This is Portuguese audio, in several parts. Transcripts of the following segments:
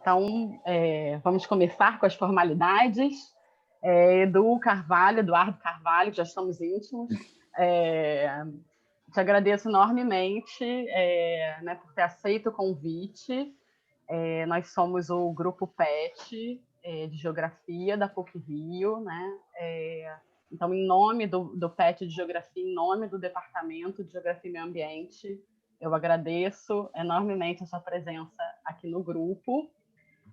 Então, vamos começar com as formalidades. Eduardo Carvalho, que já estamos íntimos. Te agradeço enormemente por ter aceito o convite. Nós somos o Grupo PET de Geografia da PUC-Rio, né? Então, em nome do PET de Geografia, em nome do Departamento de Geografia e Meio Ambiente, eu agradeço enormemente a sua presença aqui no grupo.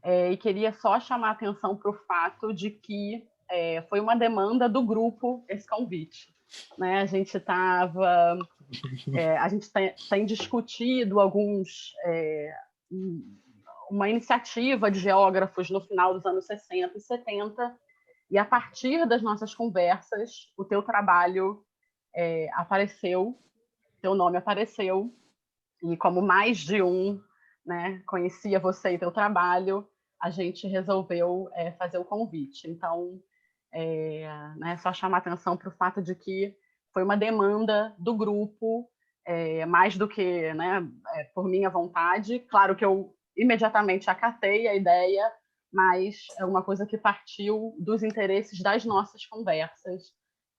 E queria só chamar a atenção para o fato de que foi uma demanda do grupo esse convite, né? A gente tem discutido uma iniciativa de geógrafos no final dos anos 60 e 70, e a partir das nossas conversas, o teu trabalho apareceu, teu nome apareceu, e como mais de um, né, conhecia você e teu trabalho, a gente resolveu fazer o convite. Então, só chamar atenção para o fato de que foi uma demanda do grupo, mais do que por minha vontade. Claro que eu imediatamente acatei a ideia, mas é uma coisa que partiu dos interesses das nossas conversas.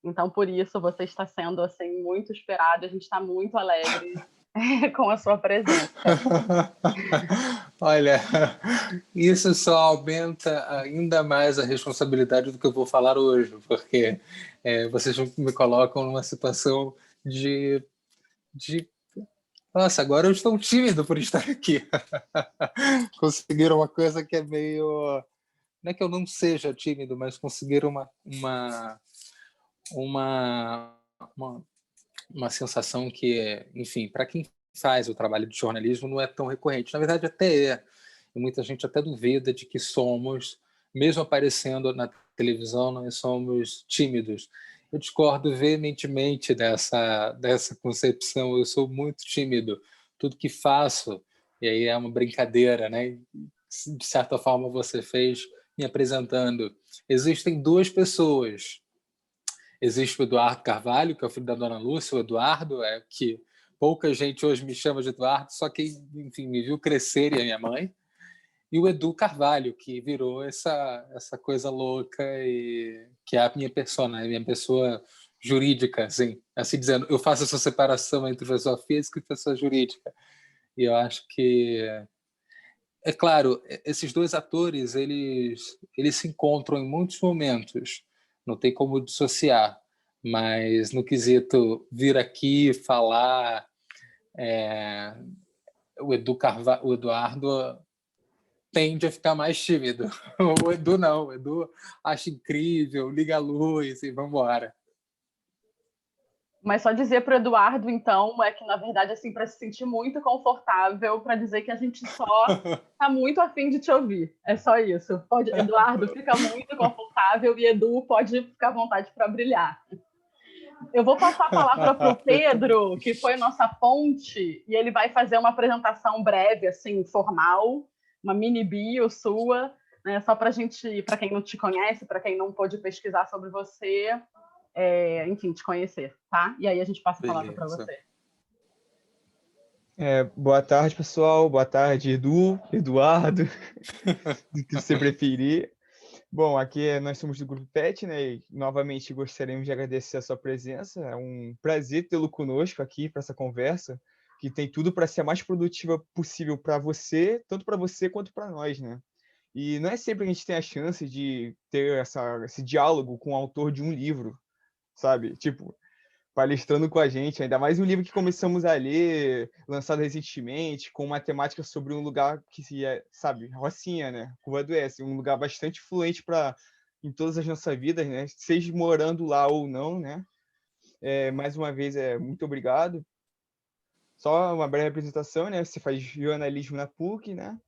Então, por isso, você está sendo assim, muito esperado, a gente está muito alegre com a sua presença. Olha, isso só aumenta ainda mais a responsabilidade do que eu vou falar hoje, porque vocês me colocam numa situação de... Nossa, agora eu estou tímido por estar aqui. Conseguiram uma coisa que é meio... Não é que eu não seja tímido, mas conseguiram uma sensação que, enfim, para quem faz o trabalho de jornalismo não é tão recorrente. Na verdade, até é. E muita gente até duvida de que somos, mesmo aparecendo na televisão, nós somos tímidos. Eu discordo veementemente dessa concepção. Eu sou muito tímido. Tudo que faço, e aí é uma brincadeira, né? De certa forma você fez me apresentando. Existem duas pessoas. Existe o Eduardo Carvalho, que é o filho da dona Lúcia, o Eduardo, que pouca gente hoje me chama de Eduardo, só quem, enfim, me viu crescer e a minha mãe. E o Edu Carvalho, que virou essa coisa louca, e que é a minha persona, a minha pessoa jurídica, assim dizendo. Eu faço essa separação entre pessoa física e pessoa jurídica. E eu acho que... É claro, esses dois atores, eles se encontram em muitos momentos, não tem como dissociar, mas no quesito vir aqui falar, o Eduardo tende a ficar mais tímido. O Edu não, o Edu acha incrível, liga a luz e vamos embora. Mas só dizer para o Eduardo, então, que, na verdade, assim, para se sentir muito confortável, para dizer que a gente só está muito afim de te ouvir. É só isso. Eduardo, fica muito confortável e Edu pode ficar à vontade para brilhar. Eu vou passar a palavra para o Pedro, que foi a nossa ponte, e ele vai fazer uma apresentação breve, assim, formal, uma mini bio sua, né, só para quem não te conhece, para quem não pôde pesquisar sobre você, enfim, te conhecer, tá? E aí a gente passa a palavra para você. Boa tarde, pessoal. Boa tarde, Eduardo, do que você preferir. Bom, aqui nós somos do Grupo PET, né? E novamente gostaríamos de agradecer a sua presença. É um prazer tê-lo conosco aqui para essa conversa, que tem tudo para ser a mais produtiva possível para você, tanto para você quanto para nós, né? E não é sempre que a gente tem a chance de ter esse diálogo com o autor de um livro, sabe? Tipo, palestrando com a gente, ainda mais um livro que começamos a ler, lançado recentemente, com uma temática sobre um lugar que sabe, Rocinha, né? Curva do Oeste, um lugar bastante influente em todas as nossas vidas, né? Seja morando lá ou não, né? Mais uma vez, muito obrigado. Só uma breve apresentação, né? Você faz jornalismo na PUC, né?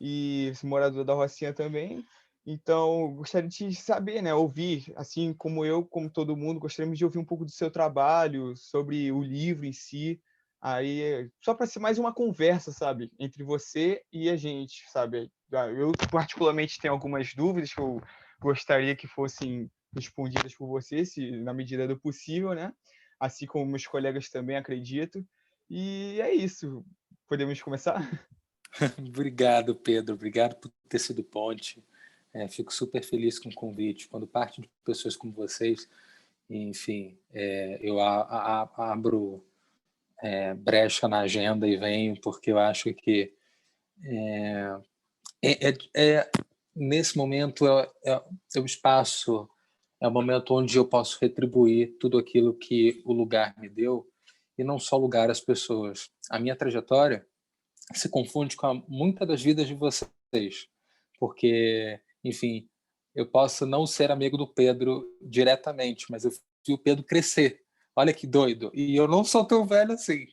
E você é morador da Rocinha também. Então, gostaria de saber, né, ouvir, assim como eu, como todo mundo, gostaríamos de ouvir um pouco do seu trabalho, sobre o livro em si, aí, só para ser mais uma conversa, sabe, entre você e a gente, sabe? Eu, particularmente, tenho algumas dúvidas que eu gostaria que fossem respondidas por você, se na medida do possível, né? Assim como meus colegas também, acredito. E é isso. Podemos começar? Obrigado, Pedro. Obrigado por ter sido ponte. Fico super feliz com o convite. Quando parte de pessoas como vocês, enfim, eu abro brecha na agenda e venho, porque eu acho que nesse momento é o espaço, é o momento onde eu posso retribuir tudo aquilo que o lugar me deu, e não só o lugar, as pessoas. A minha trajetória se confunde com muitas das vidas de vocês, porque, enfim, eu posso não ser amigo do Pedro diretamente, mas eu vi o Pedro crescer. Olha que doido. E eu não sou tão velho assim.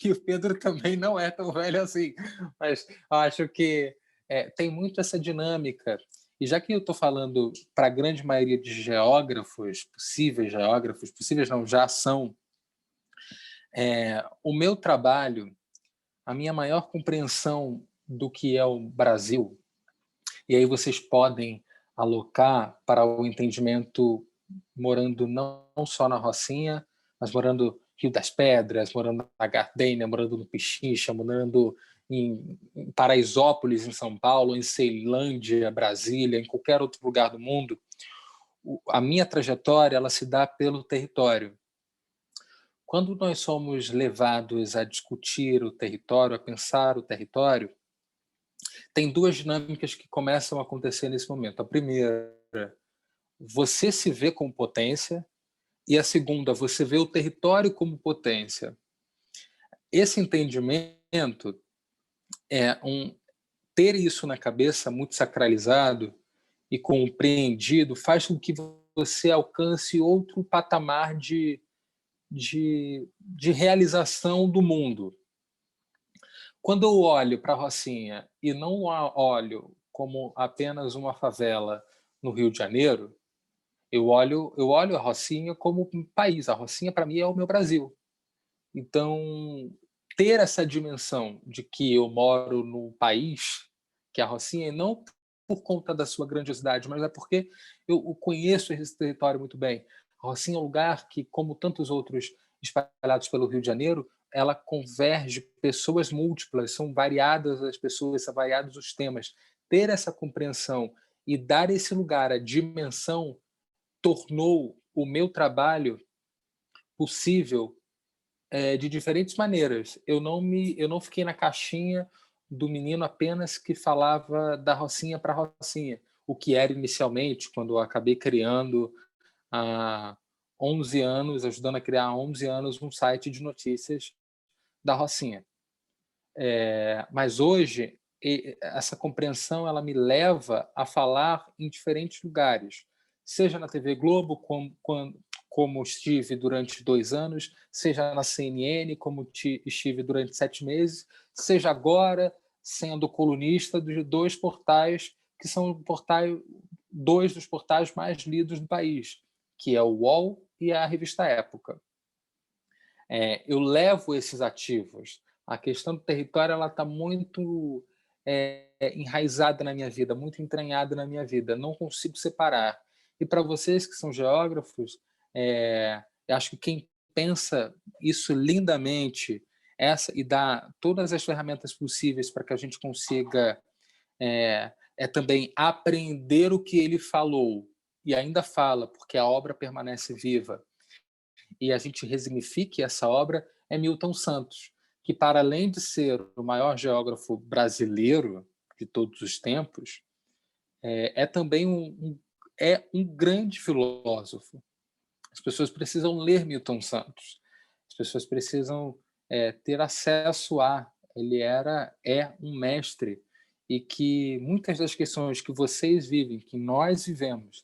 E o Pedro também não é tão velho assim. Mas eu acho que tem muito essa dinâmica. E já que eu estou falando para a grande maioria de geógrafos, possíveis não, já são, o meu trabalho, a minha maior compreensão do que é o Brasil, e aí vocês podem alocar para o entendimento morando não só na Rocinha, mas morando no Rio das Pedras, morando na Gardênia, morando no Pichincha, morando em Paraisópolis, em São Paulo, em Ceilândia, Brasília, em qualquer outro lugar do mundo. A minha trajetória ela se dá pelo território. Quando nós somos levados a discutir o território, a pensar o território, tem duas dinâmicas que começam a acontecer nesse momento. A primeira, você se vê como potência, e a segunda, você vê o território como potência. Esse entendimento ter isso na cabeça muito sacralizado e compreendido faz com que você alcance outro patamar de realização do mundo. Quando eu olho para a Rocinha e não a olho como apenas uma favela no Rio de Janeiro, eu olho a Rocinha como um país. A Rocinha, para mim, é o meu Brasil. Então, ter essa dimensão de que eu moro num país, que é a Rocinha, e não por conta da sua grandiosidade, mas é porque eu conheço esse território muito bem. A Rocinha é um lugar que, como tantos outros espalhados pelo Rio de Janeiro, ela converge pessoas múltiplas, são variadas as pessoas, são variados os temas. Ter essa compreensão e dar esse lugar, a dimensão, tornou o meu trabalho possível de diferentes maneiras. Eu não fiquei na caixinha do menino apenas que falava da Rocinha para Rocinha, o que era inicialmente, quando eu acabei criando há 11 anos, ajudando a criar há 11 anos um site de notícias da Rocinha. Mas hoje, essa compreensão ela me leva a falar em diferentes lugares, seja na TV Globo, como estive durante 2 anos, seja na CNN, como estive durante 7 meses, seja agora sendo colunista de 2 portais que são dois dos portais mais lidos do país, que é o UOL e a revista Época. Eu levo esses ativos. A questão do território ela está muito enraizada na minha vida, muito entranhada na minha vida. Não consigo separar. E para vocês que são geógrafos, eu acho que quem pensa isso lindamente e dá todas as ferramentas possíveis para que a gente consiga também aprender o que ele falou e ainda fala, porque a obra permanece viva, e a gente resignifique essa obra, é Milton Santos, que, para além de ser o maior geógrafo brasileiro de todos os tempos, também um grande filósofo. As pessoas precisam ler Milton Santos, as pessoas precisam ter acesso a. Ele é um mestre, e que muitas das questões que vocês vivem, que nós vivemos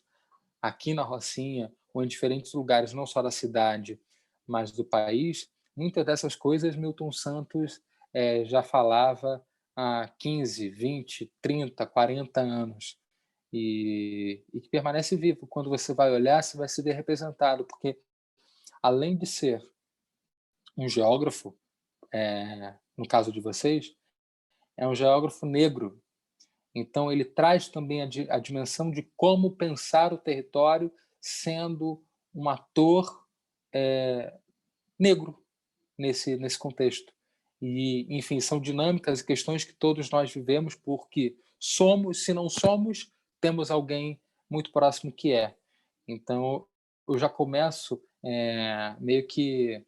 aqui na Rocinha, ou em diferentes lugares, não só da cidade, mas do país, muitas dessas coisas Milton Santos já falava há 15, 20, 30, 40 anos. E que permanece vivo. Quando você vai olhar, você vai se ver representado, porque, além de ser um geógrafo, no caso de vocês, é um geógrafo negro. Então, ele traz também a dimensão de como pensar o território sendo um ator negro nesse contexto. E, enfim, são dinâmicas e questões que todos nós vivemos porque somos, se não somos, temos alguém muito próximo que é. Então, eu já começo meio que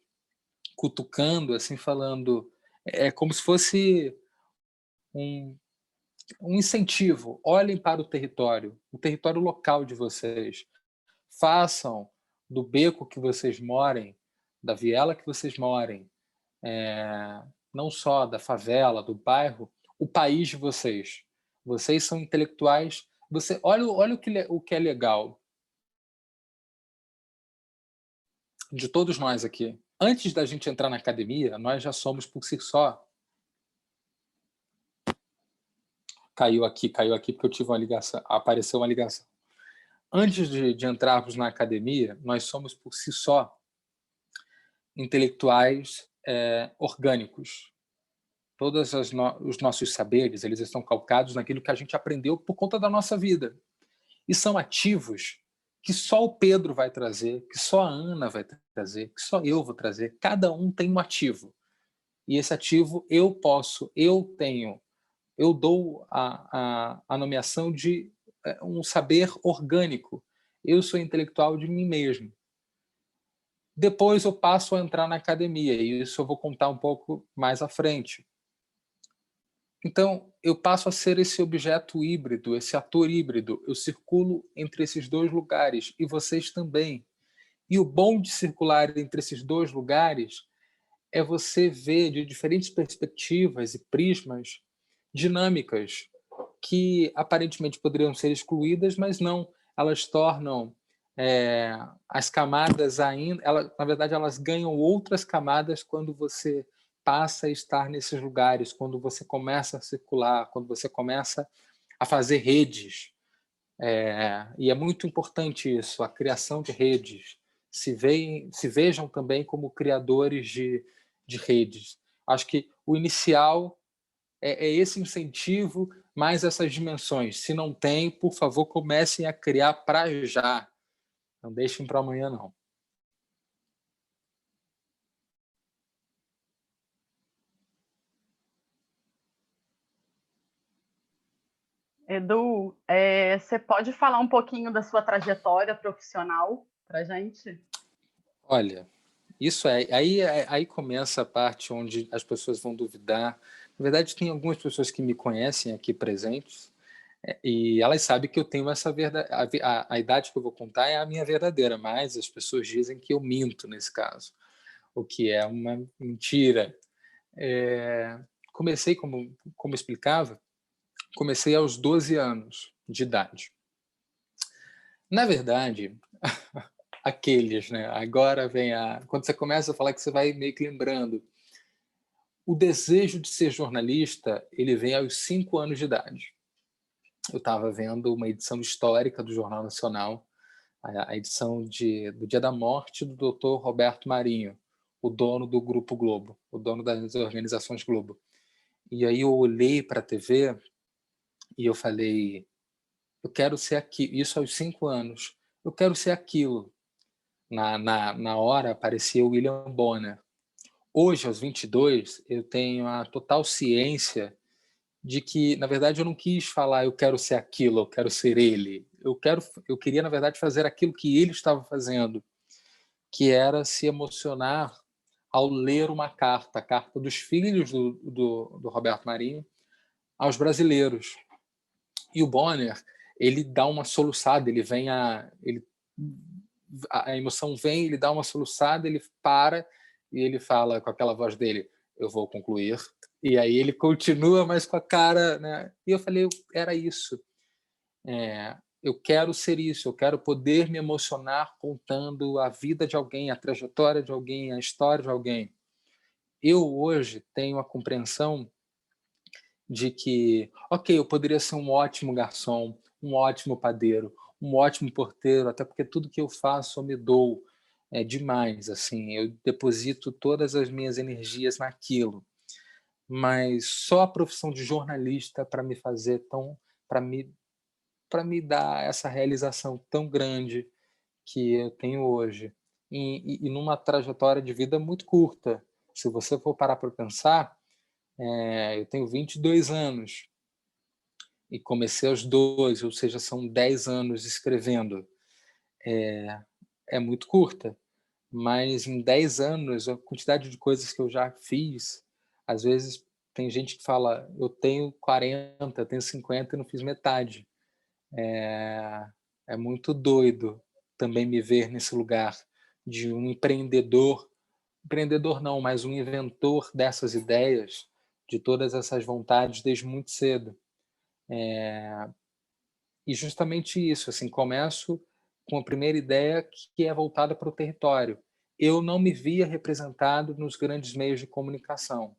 cutucando, assim, falando, é como se fosse um, um incentivo. Olhem para o território local de vocês. Façam do beco que vocês morem, da viela que vocês morem, não só da favela, do bairro, o país de vocês. Vocês são intelectuais. Olha o que é legal de todos nós aqui. Antes da gente entrar na academia, nós já somos por si só. Caiu aqui porque eu tive uma ligação, apareceu uma ligação. Antes de entrarmos na academia, nós somos por si só intelectuais orgânicos. Todos os nossos saberes, eles estão calcados naquilo que a gente aprendeu por conta da nossa vida. E são ativos que só o Pedro vai trazer, que só a Ana vai trazer, que só eu vou trazer. Cada um tem um ativo. E esse ativo eu tenho. Eu dou a nomeação de um saber orgânico. Eu sou intelectual de mim mesmo. Depois eu passo a entrar na academia, e isso eu vou contar um pouco mais à frente. Então, eu passo a ser esse objeto híbrido, esse ator híbrido. Eu circulo entre esses dois lugares, e vocês também. E o bom de circular entre esses dois lugares é você ver de diferentes perspectivas e prismas dinâmicas que aparentemente poderiam ser excluídas, mas não. Elas tornam as camadas ainda... na verdade, elas ganham outras camadas quando você passa a estar nesses lugares, quando você começa a circular, quando você começa a fazer redes. E é muito importante isso, a criação de redes. Se vejam também como criadores de redes. Acho que o inicial é esse incentivo, mais essas dimensões. Se não tem, por favor, comecem a criar para já. Não deixem para amanhã, não. Edu, você pode falar um pouquinho da sua trajetória profissional para a gente? Olha, isso aí começa a parte onde as pessoas vão duvidar. Na verdade, tem algumas pessoas que me conhecem aqui presentes, e elas sabem que eu tenho essa verdade. A idade que eu vou contar é a minha verdadeira, mas as pessoas dizem que eu minto nesse caso, o que é uma mentira. Comecei, como explicava, comecei aos 12 anos de idade. Na verdade, aqueles, né? Agora vem quando você começa a falar que você vai meio que lembrando. O desejo de ser jornalista, ele vem aos 5 anos de idade. Eu estava vendo uma edição histórica do Jornal Nacional, a edição do Dia da Morte do Dr. Roberto Marinho, o dono do Grupo Globo, o dono das organizações Globo. E aí eu olhei para a TV e eu falei, eu quero ser aquilo. Isso aos 5 anos. Eu quero ser aquilo. Na hora aparecia o William Bonner. Hoje, aos 22, eu tenho a total ciência de que, na verdade, eu não quis falar eu quero ser aquilo, eu quero ser ele. Eu queria, na verdade, fazer aquilo que ele estava fazendo, que era se emocionar ao ler uma carta, a carta dos filhos do Roberto Marinho aos brasileiros. E o Bonner, ele dá uma soluçada, a emoção vem, ele dá uma soluçada, ele para e ele fala com aquela voz dele, eu vou concluir. E aí ele continua, mas com a cara, né? E eu falei, era isso. Eu quero ser isso, eu quero poder me emocionar contando a vida de alguém, a trajetória de alguém, a história de alguém. Eu hoje tenho a compreensão de que, ok, eu poderia ser um ótimo garçom, um ótimo padeiro, um ótimo porteiro, até porque tudo que eu faço eu me dou demais, assim, eu deposito todas as minhas energias naquilo. Mas só a profissão de jornalista para me fazer para me dar essa realização tão grande que eu tenho hoje e numa trajetória de vida muito curta. Se você for parar para pensar, Eu tenho 22 anos e comecei aos 12, ou seja, são 10 anos escrevendo. É muito curta, mas em 10 anos, a quantidade de coisas que eu já fiz, às vezes tem gente que fala, eu tenho 40, tenho 50 e não fiz metade. É muito doido também me ver nesse lugar de um empreendedor não, mas um inventor dessas ideias, de todas essas vontades desde muito cedo. E justamente isso, assim, começo com a primeira ideia que é voltada para o território. Eu não me via representado nos grandes meios de comunicação.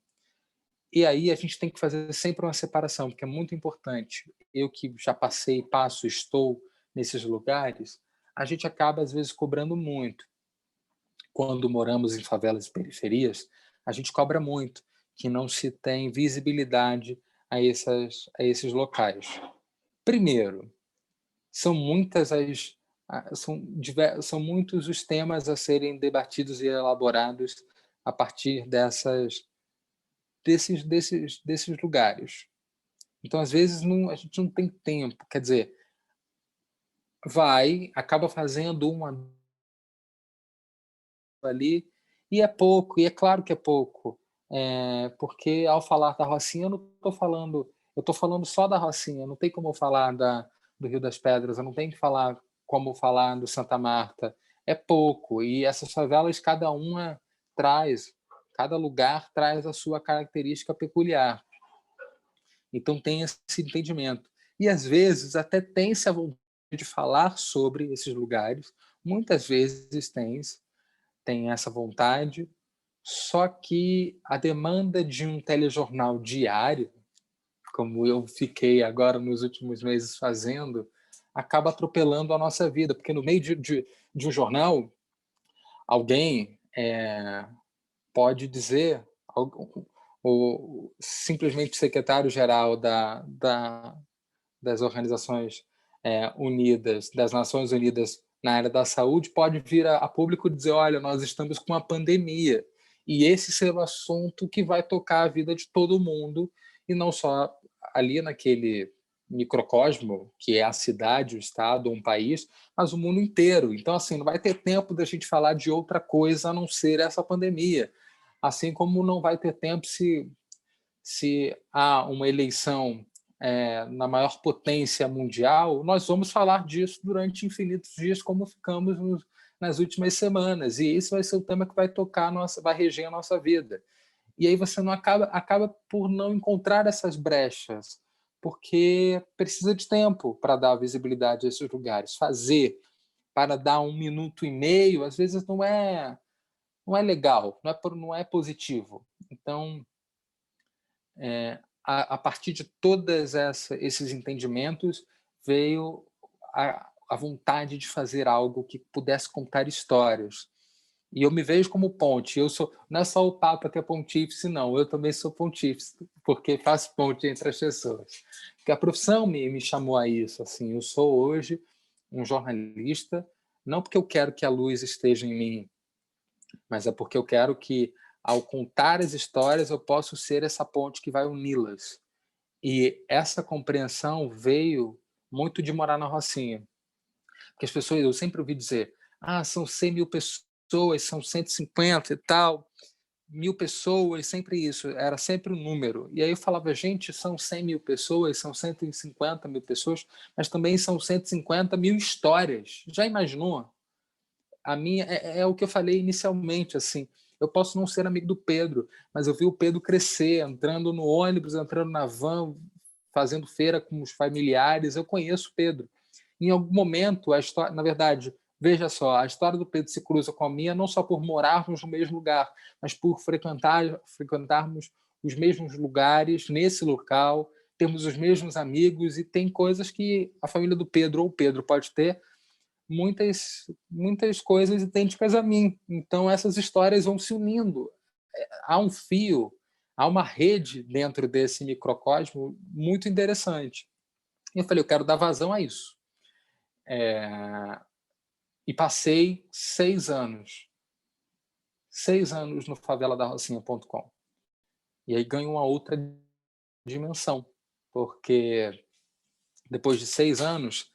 E aí a gente tem que fazer sempre uma separação, porque é muito importante. Eu que já passei, passo, estou nesses lugares, a gente acaba às vezes cobrando muito. Quando moramos em favelas e periferias, a gente cobra muito que não se tem visibilidade a esses locais. Primeiro, são muitas as são muitos os temas a serem debatidos e elaborados a partir desses lugares. Então, às vezes, a gente não tem tempo. Quer dizer, acaba fazendo uma ali, e é pouco, e é claro que é pouco. Porque ao falar da Rocinha, eu estou falando só da Rocinha, não tem como eu falar do Rio das Pedras, eu não tenho que falar como falar do Santa Marta. É pouco, e essas favelas, cada lugar traz a sua característica peculiar. Então tem esse entendimento. E às vezes até tem-se a vontade de falar sobre esses lugares, muitas vezes tem essa vontade, só que a demanda de um telejornal diário, como eu fiquei agora nos últimos meses fazendo, acaba atropelando a nossa vida, porque no meio de um jornal, alguém pode dizer, o simplesmente secretário-geral das Organizações Unidas, das Nações Unidas na área da saúde, pode vir a público dizer, olha, nós estamos com uma pandemia, e esse ser o assunto que vai tocar a vida de todo mundo, e não só ali naquele microcosmo, que é a cidade, o estado, um país, mas o mundo inteiro. Então, assim, não vai ter tempo da gente falar de outra coisa a não ser essa pandemia. Assim como não vai ter tempo se há uma eleição na maior potência mundial, nós vamos falar disso durante infinitos dias, como ficamos nas últimas semanas. E esse vai ser o tema que vai vai reger a nossa vida. E aí você não acaba por não encontrar essas brechas, porque precisa de tempo para dar visibilidade a esses lugares. Fazer para dar 1 minuto e meio, às vezes não é legal, não é positivo. Então, a partir de todos esses entendimentos, veio a vontade de fazer algo que pudesse contar histórias. E eu me vejo como ponte. Não é só o Papa que é pontífice, não. Eu também sou pontífice, porque faço ponte entre as pessoas. Porque a profissão me chamou a isso. Assim, eu sou hoje um jornalista, não porque eu quero que a luz esteja em mim, mas é porque eu quero que, ao contar as histórias, eu possa ser essa ponte que vai uni-las. E essa compreensão veio muito de morar na Rocinha. Porque as pessoas, eu sempre ouvi dizer, são 100 mil pessoas, são 150 e tal, 1000 pessoas, sempre isso, era sempre um número. E aí eu falava, gente, são 100 mil pessoas, são 150 mil pessoas, mas também são 150 mil histórias. Já imaginou? A minha é o que eu falei inicialmente, assim, eu posso não ser amigo do Pedro, mas eu vi o Pedro crescer, entrando no ônibus, entrando na van, fazendo feira com os familiares. Eu conheço o Pedro. Em algum momento, a história, na verdade, veja só, a história do Pedro se cruza com a minha, não só por morarmos no mesmo lugar, mas por frequentarmos os mesmos lugares nesse local, termos os mesmos amigos, e tem coisas que a família do Pedro ou o Pedro pode ter muitas coisas idênticas a mim. Então essas histórias vão se unindo. Há um fio, há uma rede dentro desse microcosmo muito interessante. E eu falei, eu quero dar vazão a isso. E passei 6 anos no faveladarrocinha.com. E aí ganha uma outra dimensão, porque depois de 6 anos,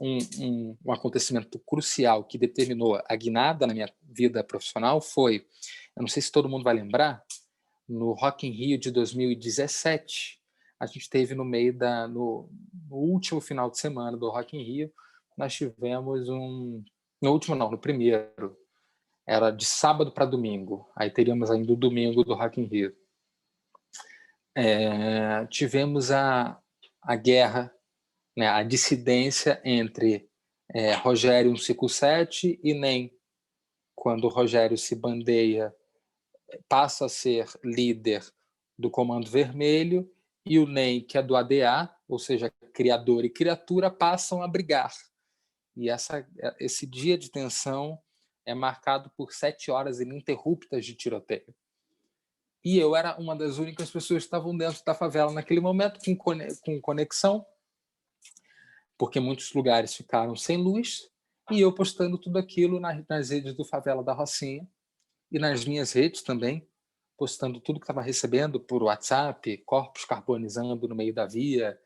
um acontecimento crucial que determinou a guinada na minha vida profissional foi, eu não sei se todo mundo vai lembrar, no Rock in Rio de 2017, a gente teve no último final de semana do Rock in Rio, nós tivemos no último não, no primeiro, era de sábado para domingo, aí teríamos ainda o domingo do Rock in Rio. Tivemos a guerra, né, a dissidência entre Rogério 157 e NEM, quando o Rogério se bandeia, passa a ser líder do Comando Vermelho, e o NEM, que é do ADA, ou seja, criador e criatura, passam a brigar. E esse dia de tensão é marcado por 7 horas ininterruptas de tiroteio. E eu era uma das únicas pessoas que estavam dentro da favela naquele momento, com conexão, porque muitos lugares ficaram sem luz, e eu postando tudo aquilo nas redes do Favela da Rocinha, e nas minhas redes também, postando tudo que estava recebendo por WhatsApp, corpos carbonizando no meio da via,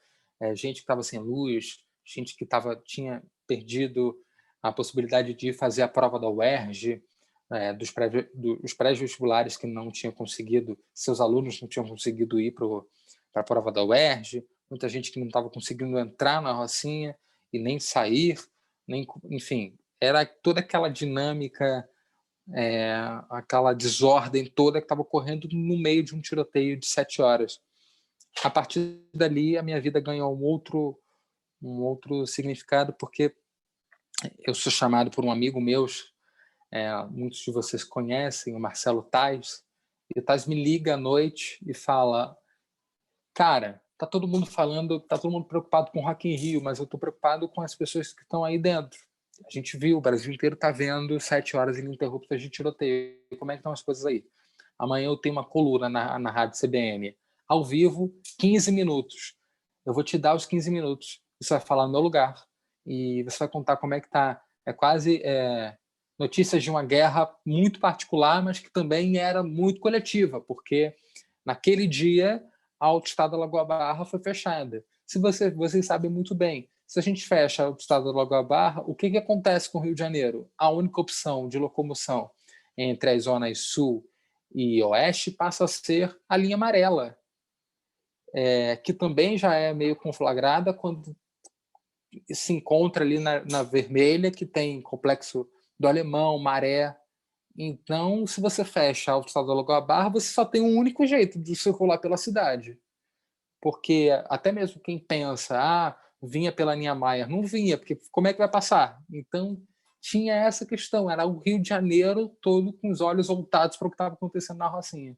gente que estava sem luz, gente que tinha perdido a possibilidade de fazer a prova da UERJ, dos pré-vestibulares que não tinham conseguido, seus alunos não tinham conseguido ir para a prova da UERJ, muita gente que não estava conseguindo entrar na Rocinha e nem sair, enfim, era toda aquela dinâmica, aquela desordem toda que estava ocorrendo no meio de um tiroteio de 7 horas. A partir dali, a minha vida ganhou um outro significado, porque eu sou chamado por um amigo meu, muitos de vocês conhecem, o Marcelo Tais, e o Tais me liga à noite e fala: cara, tá todo mundo preocupado com o Rock in Rio, mas eu tô preocupado com as pessoas que estão aí dentro. A gente viu, o Brasil inteiro tá vendo 7 horas ininterruptas de tiroteio. Como é que estão as coisas aí? Amanhã eu tenho uma coluna na Rádio CBN, ao vivo, 15 minutos. Eu vou te dar os 15 minutos. Você vai falar no meu lugar e você vai contar como é que tá. É quase notícias de uma guerra muito particular, mas que também era muito coletiva, porque naquele dia a autoestrada da Lagoa Barra foi fechada. Vocês sabem muito bem, se a gente fecha a autoestrada da Lagoa Barra, o que acontece com o Rio de Janeiro? A única opção de locomoção entre as zonas sul e oeste passa a ser a linha amarela, que também já é meio conflagrada quando se encontra ali na vermelha, que tem Complexo do Alemão, Maré. Então, se você fecha a autoestrada da Lagoa Barra, você só tem um único jeito de circular pela cidade. Porque até mesmo quem pensa, vinha pela Niemeyer, não vinha, porque como é que vai passar? Então, tinha essa questão, era o Rio de Janeiro todo com os olhos voltados para o que estava acontecendo na Rocinha.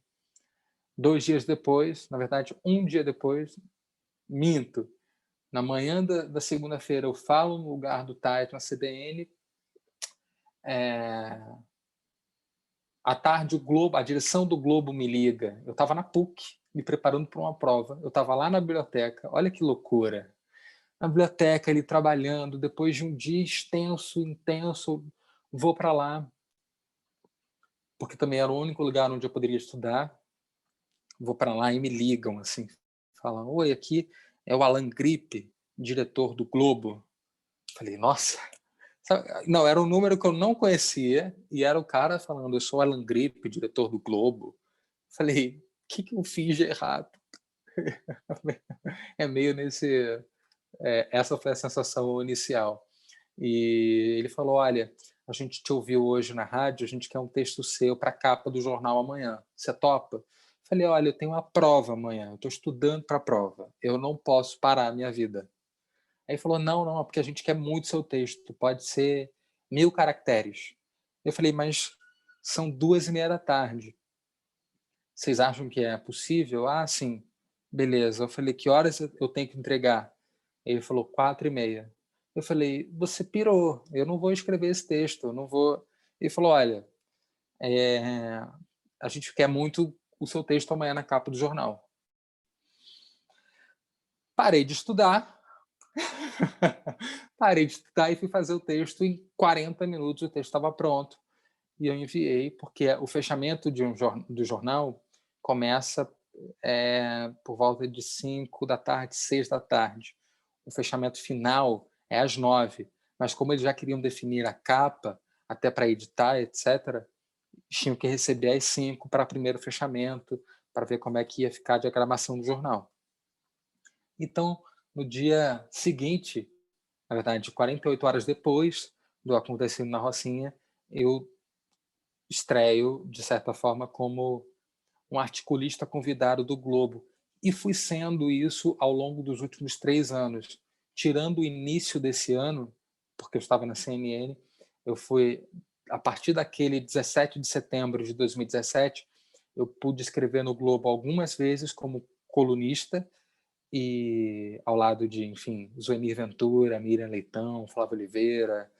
2 dias depois, na verdade, um dia depois, minto, na manhã da segunda-feira eu falo no lugar do Tais na CBN, à tarde a direção do Globo me liga, eu estava na PUC, me preparando para uma prova, eu estava lá na biblioteca, olha que loucura, na biblioteca ali trabalhando, depois de um dia intenso, vou para lá, porque também era o único lugar onde eu poderia estudar, vou para lá e me ligam assim, falam: oi, aqui é o Alan Gripe, diretor do Globo. Falei: nossa, não, era um número que eu não conhecia e era o cara falando: eu sou Alan Gripe, diretor do Globo. Falei: o que eu fiz de errado? É meio essa foi a sensação inicial. E ele falou: olha, a gente te ouviu hoje na rádio, a gente quer um texto seu para a capa do jornal amanhã. Você topa? Falei: olha, eu tenho uma prova amanhã, eu estou estudando para a prova, eu não posso parar a minha vida. Aí ele falou: não, porque a gente quer muito seu texto, pode ser 1000 caracteres. Eu falei: mas são 2h30 da tarde. Vocês acham que é possível? Sim. Beleza. Eu falei: que horas eu tenho que entregar? Ele falou: 4h30. Eu falei: você pirou, eu não vou escrever esse texto, eu não vou. Ele falou: olha, a gente quer muito o seu texto amanhã na capa do jornal. Parei de estudar. Parei de estudar e fui fazer o texto em 40 minutos, o texto estava pronto. E eu enviei, porque o fechamento do jornal começa por volta de 5 da tarde, 6 da tarde. O fechamento final é às 9, mas como eles já queriam definir a capa, até para editar, etc., tinham que receber às 5 para primeiro fechamento, para ver como é que ia ficar a diagramação do jornal. Então, no dia seguinte, na verdade, 48 horas depois do acontecido na Rocinha, eu estreio, de certa forma, como um articulista convidado do Globo. E fui sendo isso ao longo dos últimos 3 anos. Tirando o início desse ano, porque eu estava na CNN, eu fui, a partir daquele 17 de setembro de 2017, eu pude escrever no Globo algumas vezes como colunista, e ao lado de, enfim, Zuenir Ventura, Miriam Leitão, Flávio Oliveira,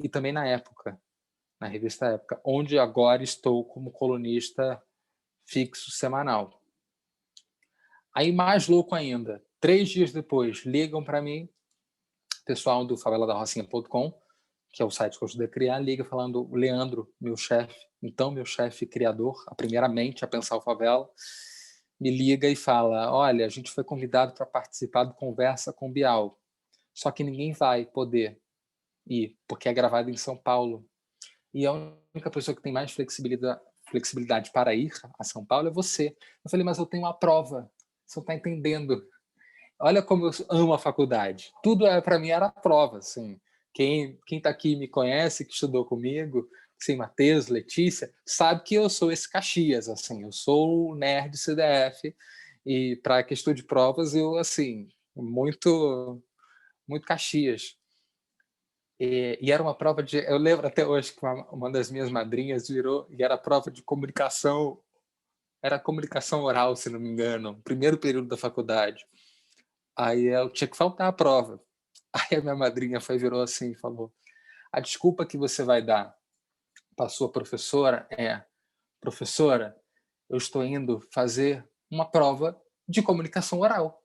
e também na Época, na revista Época, onde agora estou como colunista fixo semanal. Aí, mais louco ainda, 3 dias depois, ligam para mim, pessoal do faveladarrocinha.com, que é o site que eu ajudei a criar, liga falando: o Leandro, meu chefe, então meu chefe criador, a primeira mente a pensar o Favela, me liga e fala: olha, a gente foi convidado para participar do Conversa com Bial, só que ninguém vai poder ir, porque é gravado em São Paulo. E a única pessoa que tem mais flexibilidade para ir a São Paulo é você. Eu falei: mas eu tenho uma prova, você não está entendendo. Olha como eu amo a faculdade. Tudo para mim era prova. Assim. Quem está aqui e me conhece, que estudou comigo, assim, Matheus, Letícia, sabe que eu sou esse Caxias. Assim, eu sou o nerd CDF. E para a questão de provas, eu, assim, muito, muito Caxias. E era uma prova de... Eu lembro até hoje que uma das minhas madrinhas virou e era prova de comunicação. Era comunicação oral, se não me engano, primeiro período da faculdade. Aí eu tinha que faltar a prova. Aí a minha madrinha virou assim e falou: a desculpa que você vai dar para a sua professora é: professora, eu estou indo fazer uma prova de comunicação oral.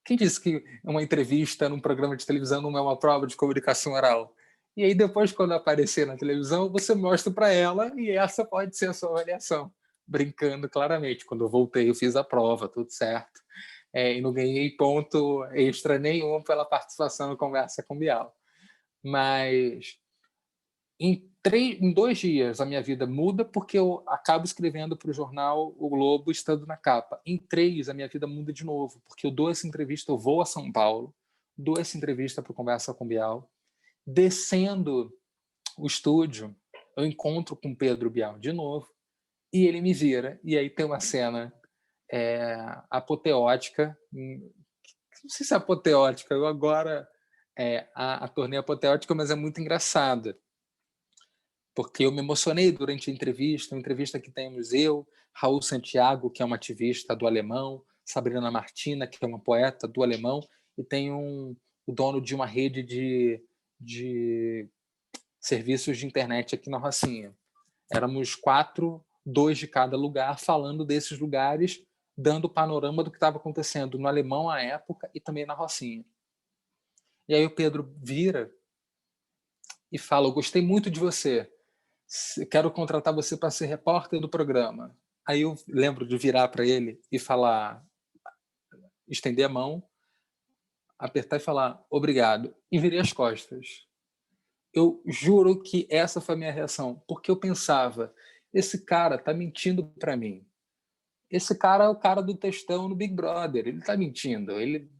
Quem disse que uma entrevista num programa de televisão não é uma prova de comunicação oral? E aí depois, quando aparecer na televisão, você mostra para ela e essa pode ser a sua avaliação. Brincando claramente. Quando eu voltei, eu fiz a prova, tudo certo. E não ganhei ponto extra nenhum pela participação no Conversa com Bial. Mas em 2 dias a minha vida muda porque eu acabo escrevendo para o jornal O Globo estando na capa. Em 3 a minha vida muda de novo, porque eu dou essa entrevista, eu vou a São Paulo, dou essa entrevista para o Conversa com Bial, descendo o estúdio, eu encontro com Pedro Bial de novo, e ele me vira, e aí tem uma cena apoteótica, não sei se é apoteótica, eu agora a tornei apoteótica, mas é muito engraçada, porque eu me emocionei durante a entrevista, uma entrevista que temos eu, Raul Santiago, que é uma ativista do Alemão, Sabrina Martina, que é uma poeta do Alemão, e tem o dono de uma rede de serviços de internet aqui na Rocinha. Éramos 4, 2 de cada lugar, falando desses lugares, dando o panorama do que estava acontecendo no Alemão à época e também na Rocinha. E aí o Pedro vira e fala: eu gostei muito de você, quero contratar você para ser repórter do programa. Aí eu lembro de virar para ele e falar, estender a mão, apertar e falar obrigado, e virei as costas. Eu juro que essa foi a minha reação, porque eu pensava: esse cara está mentindo para mim. Esse cara é o cara do textão no Big Brother, ele está mentindo, ele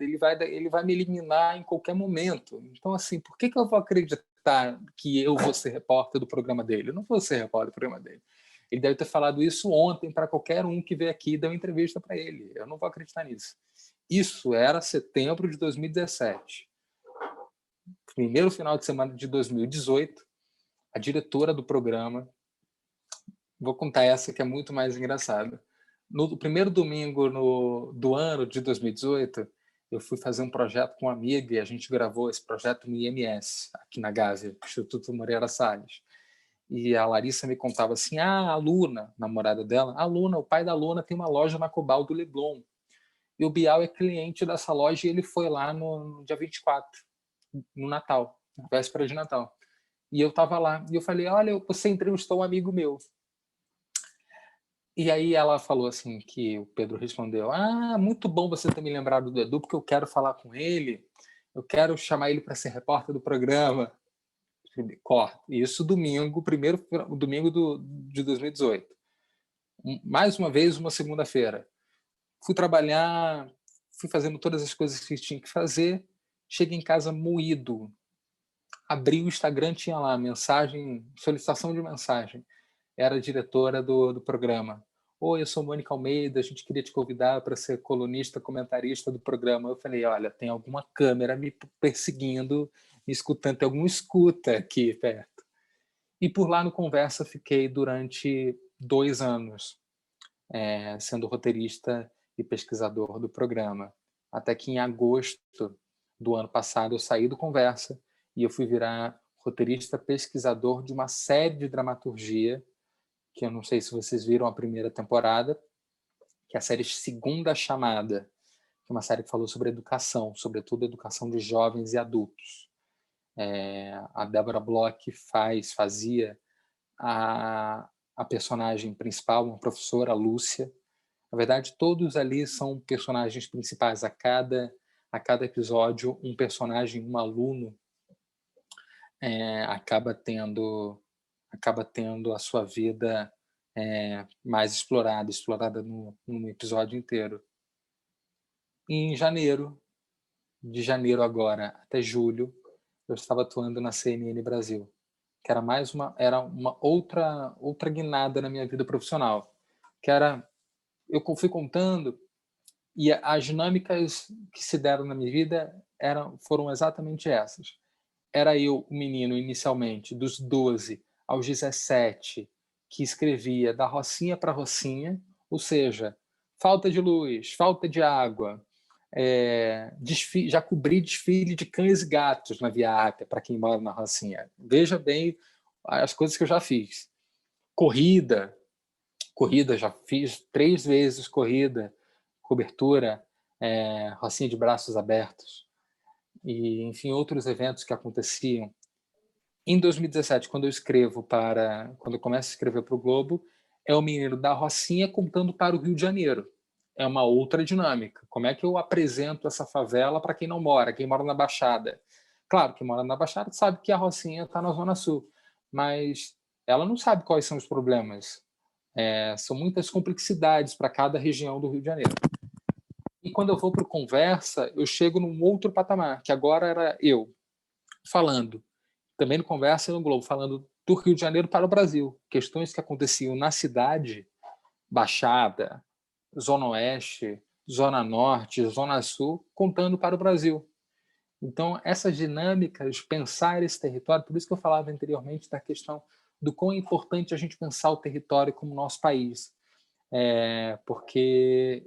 vai me eliminar em qualquer momento. Então, assim, por que eu vou acreditar que eu vou ser repórter do programa dele? Eu não vou ser repórter do programa dele. Ele deve ter falado isso ontem para qualquer um que veio aqui e deu uma entrevista para ele. Eu não vou acreditar nisso. Isso era setembro de 2017. Primeiro final de semana de 2018, a diretora do programa, vou contar essa que é muito mais engraçada. No primeiro domingo do ano de 2018, eu fui fazer um projeto com uma amiga e a gente gravou esse projeto no IMS, aqui na Gávea, Instituto Moreira Salles. E a Larissa me contava assim: a Luna, namorada dela, o pai da Luna tem uma loja na Cobal do Leblon. E o Bial é cliente dessa loja e ele foi lá no dia 24, no Natal, na véspera de Natal. E eu estava lá. E eu falei: olha, você entrevistou um amigo meu. E aí ela falou assim, que o Pedro respondeu: muito bom você ter me lembrado do Edu, porque eu quero falar com ele, eu quero chamar ele para ser repórter do programa. Corta. Isso domingo, primeiro domingo de 2018. Mais uma vez, uma segunda-feira. Fui trabalhar, fui fazendo todas as coisas que tinha que fazer, cheguei em casa moído. Abri o Instagram, tinha lá mensagem, solicitação de mensagem. Era a diretora do programa. Oi, eu sou Mônica Almeida, a gente queria te convidar para ser colunista, comentarista do programa. Eu falei, olha, tem alguma câmera me perseguindo, me escutando, tem algum escuta aqui perto. E por lá no Conversa fiquei durante 2 anos, sendo roteirista e pesquisador do programa. Até que em agosto do ano passado eu saí do Conversa e eu fui virar roteirista pesquisador de uma série de dramaturgia, que eu não sei se vocês viram a primeira temporada, que é a série Segunda Chamada, que é uma série que falou sobre educação, sobretudo educação de jovens e adultos. A Débora Bloch fazia a personagem principal, uma professora, a Lúcia. Na verdade, todos ali são personagens principais. A cada episódio, um personagem, um aluno, acaba tendo a sua vida mais explorada no episódio inteiro. E em de janeiro agora até julho, eu estava atuando na CNN Brasil, que era uma outra guinada na minha vida profissional, que era, eu fui contando, e as dinâmicas que se deram na minha vida foram exatamente essas. Era eu, o menino, inicialmente, dos 12 aos 17, que escrevia da rocinha para rocinha, ou seja, falta de luz, falta de água, já cobri desfile de cães e gatos na Via Ápia, para quem mora na rocinha. Veja bem as coisas que eu já fiz. Corrida, já fiz 3 vezes corrida, cobertura, rocinha de braços abertos, e, enfim, outros eventos que aconteciam. Em 2017, quando eu começo a escrever para o Globo, é o menino da rocinha contando para o Rio de Janeiro. É uma outra dinâmica. Como é que eu apresento essa favela para quem não mora, quem mora na Baixada? Claro, quem mora na Baixada sabe que a rocinha está na Zona Sul, mas ela não sabe quais são os problemas. São muitas complexidades para cada região do Rio de Janeiro. E quando eu vou para o Conversa, eu chego num outro patamar, que agora era eu falando, também no Conversa e no Globo, falando do Rio de Janeiro para o Brasil. Questões que aconteciam na cidade, Baixada, Zona Oeste, Zona Norte, Zona Sul, contando para o Brasil. Então, essas dinâmicas, pensar esse território, por isso que eu falava anteriormente da questão do quão é importante a gente pensar o território como nosso país. Porque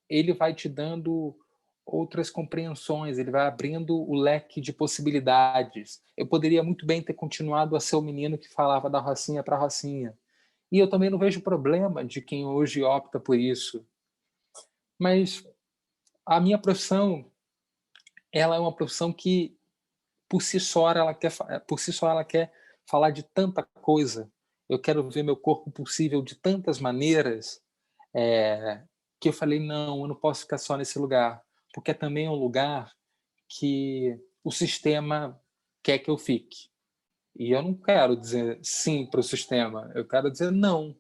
ele vai te dando outras compreensões, ele vai abrindo o leque de possibilidades. Eu poderia muito bem ter continuado a ser o menino que falava da rocinha para rocinha. E eu também não vejo problema de quem hoje opta por isso. Mas a minha profissão, ela é uma profissão que, por si só, ela quer falar de tanta coisa. Eu quero ver meu corpo possível de tantas maneiras, que eu falei, não, eu não posso ficar só nesse lugar, porque é também um lugar que o sistema quer que eu fique. E eu não quero dizer sim para o sistema, eu quero dizer não.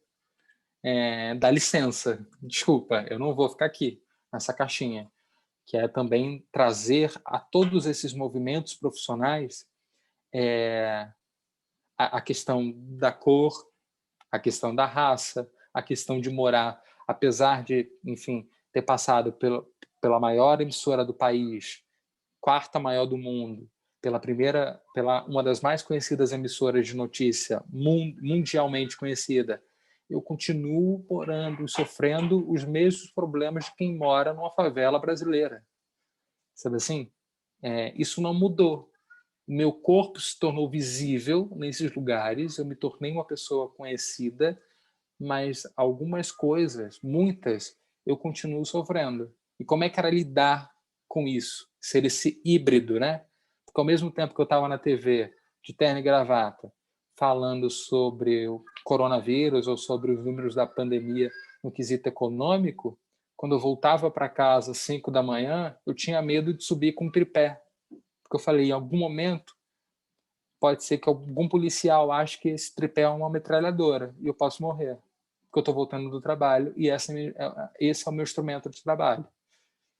Dá licença, desculpa, eu não vou ficar aqui, nessa caixinha. Que é também trazer a todos esses movimentos profissionais a questão da cor, a questão da raça, a questão de morar, apesar de, enfim, ter passado pela maior emissora do país, 4ª maior do mundo, pela uma das mais conhecidas emissoras de notícia, mundialmente conhecida, eu continuo morando, sofrendo os mesmos problemas de quem mora numa favela brasileira. Sabe assim? Isso não mudou. O meu corpo se tornou visível nesses lugares, eu me tornei uma pessoa conhecida, mas algumas coisas, muitas, eu continuo sofrendo. E como é que era lidar com isso? Ser esse híbrido, né? Porque ao mesmo tempo que eu estava na TV, de terno e gravata, falando sobre coronavírus ou sobre os números da pandemia no quesito econômico, quando eu voltava para casa às 5 da manhã, eu tinha medo de subir com um tripé. Porque eu falei, em algum momento, pode ser que algum policial ache que esse tripé é uma metralhadora e eu posso morrer. Porque eu estou voltando do trabalho e esse é o meu instrumento de trabalho.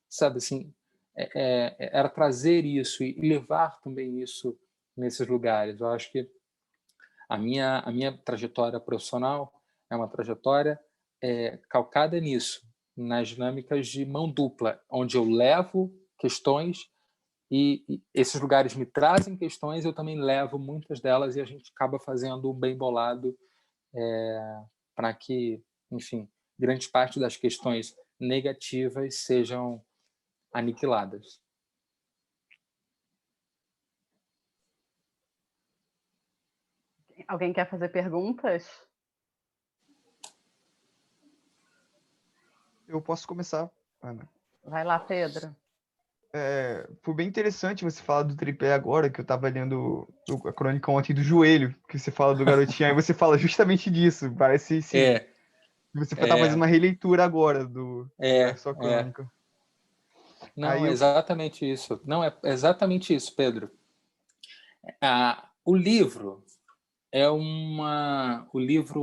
Sabe, assim, era trazer isso e levar também isso nesses lugares. Eu acho que a minha trajetória profissional é uma trajetória calcada nisso, nas dinâmicas de mão dupla, onde eu levo questões e esses lugares me trazem questões, eu também levo muitas delas e a gente acaba fazendo um bem bolado para que, enfim, grande parte das questões negativas sejam aniquiladas. Alguém quer fazer perguntas? Eu posso começar, Ana. Vai lá, Pedro. Foi bem interessante você falar do tripé agora, que eu estava lendo a crônica ontem do joelho, que você fala do garotinho, aí você fala justamente disso. Parece sim. Você está fazendo uma releitura agora da sua crônica. Não, é exatamente isso. Não, é exatamente isso, Pedro. O livro é um livro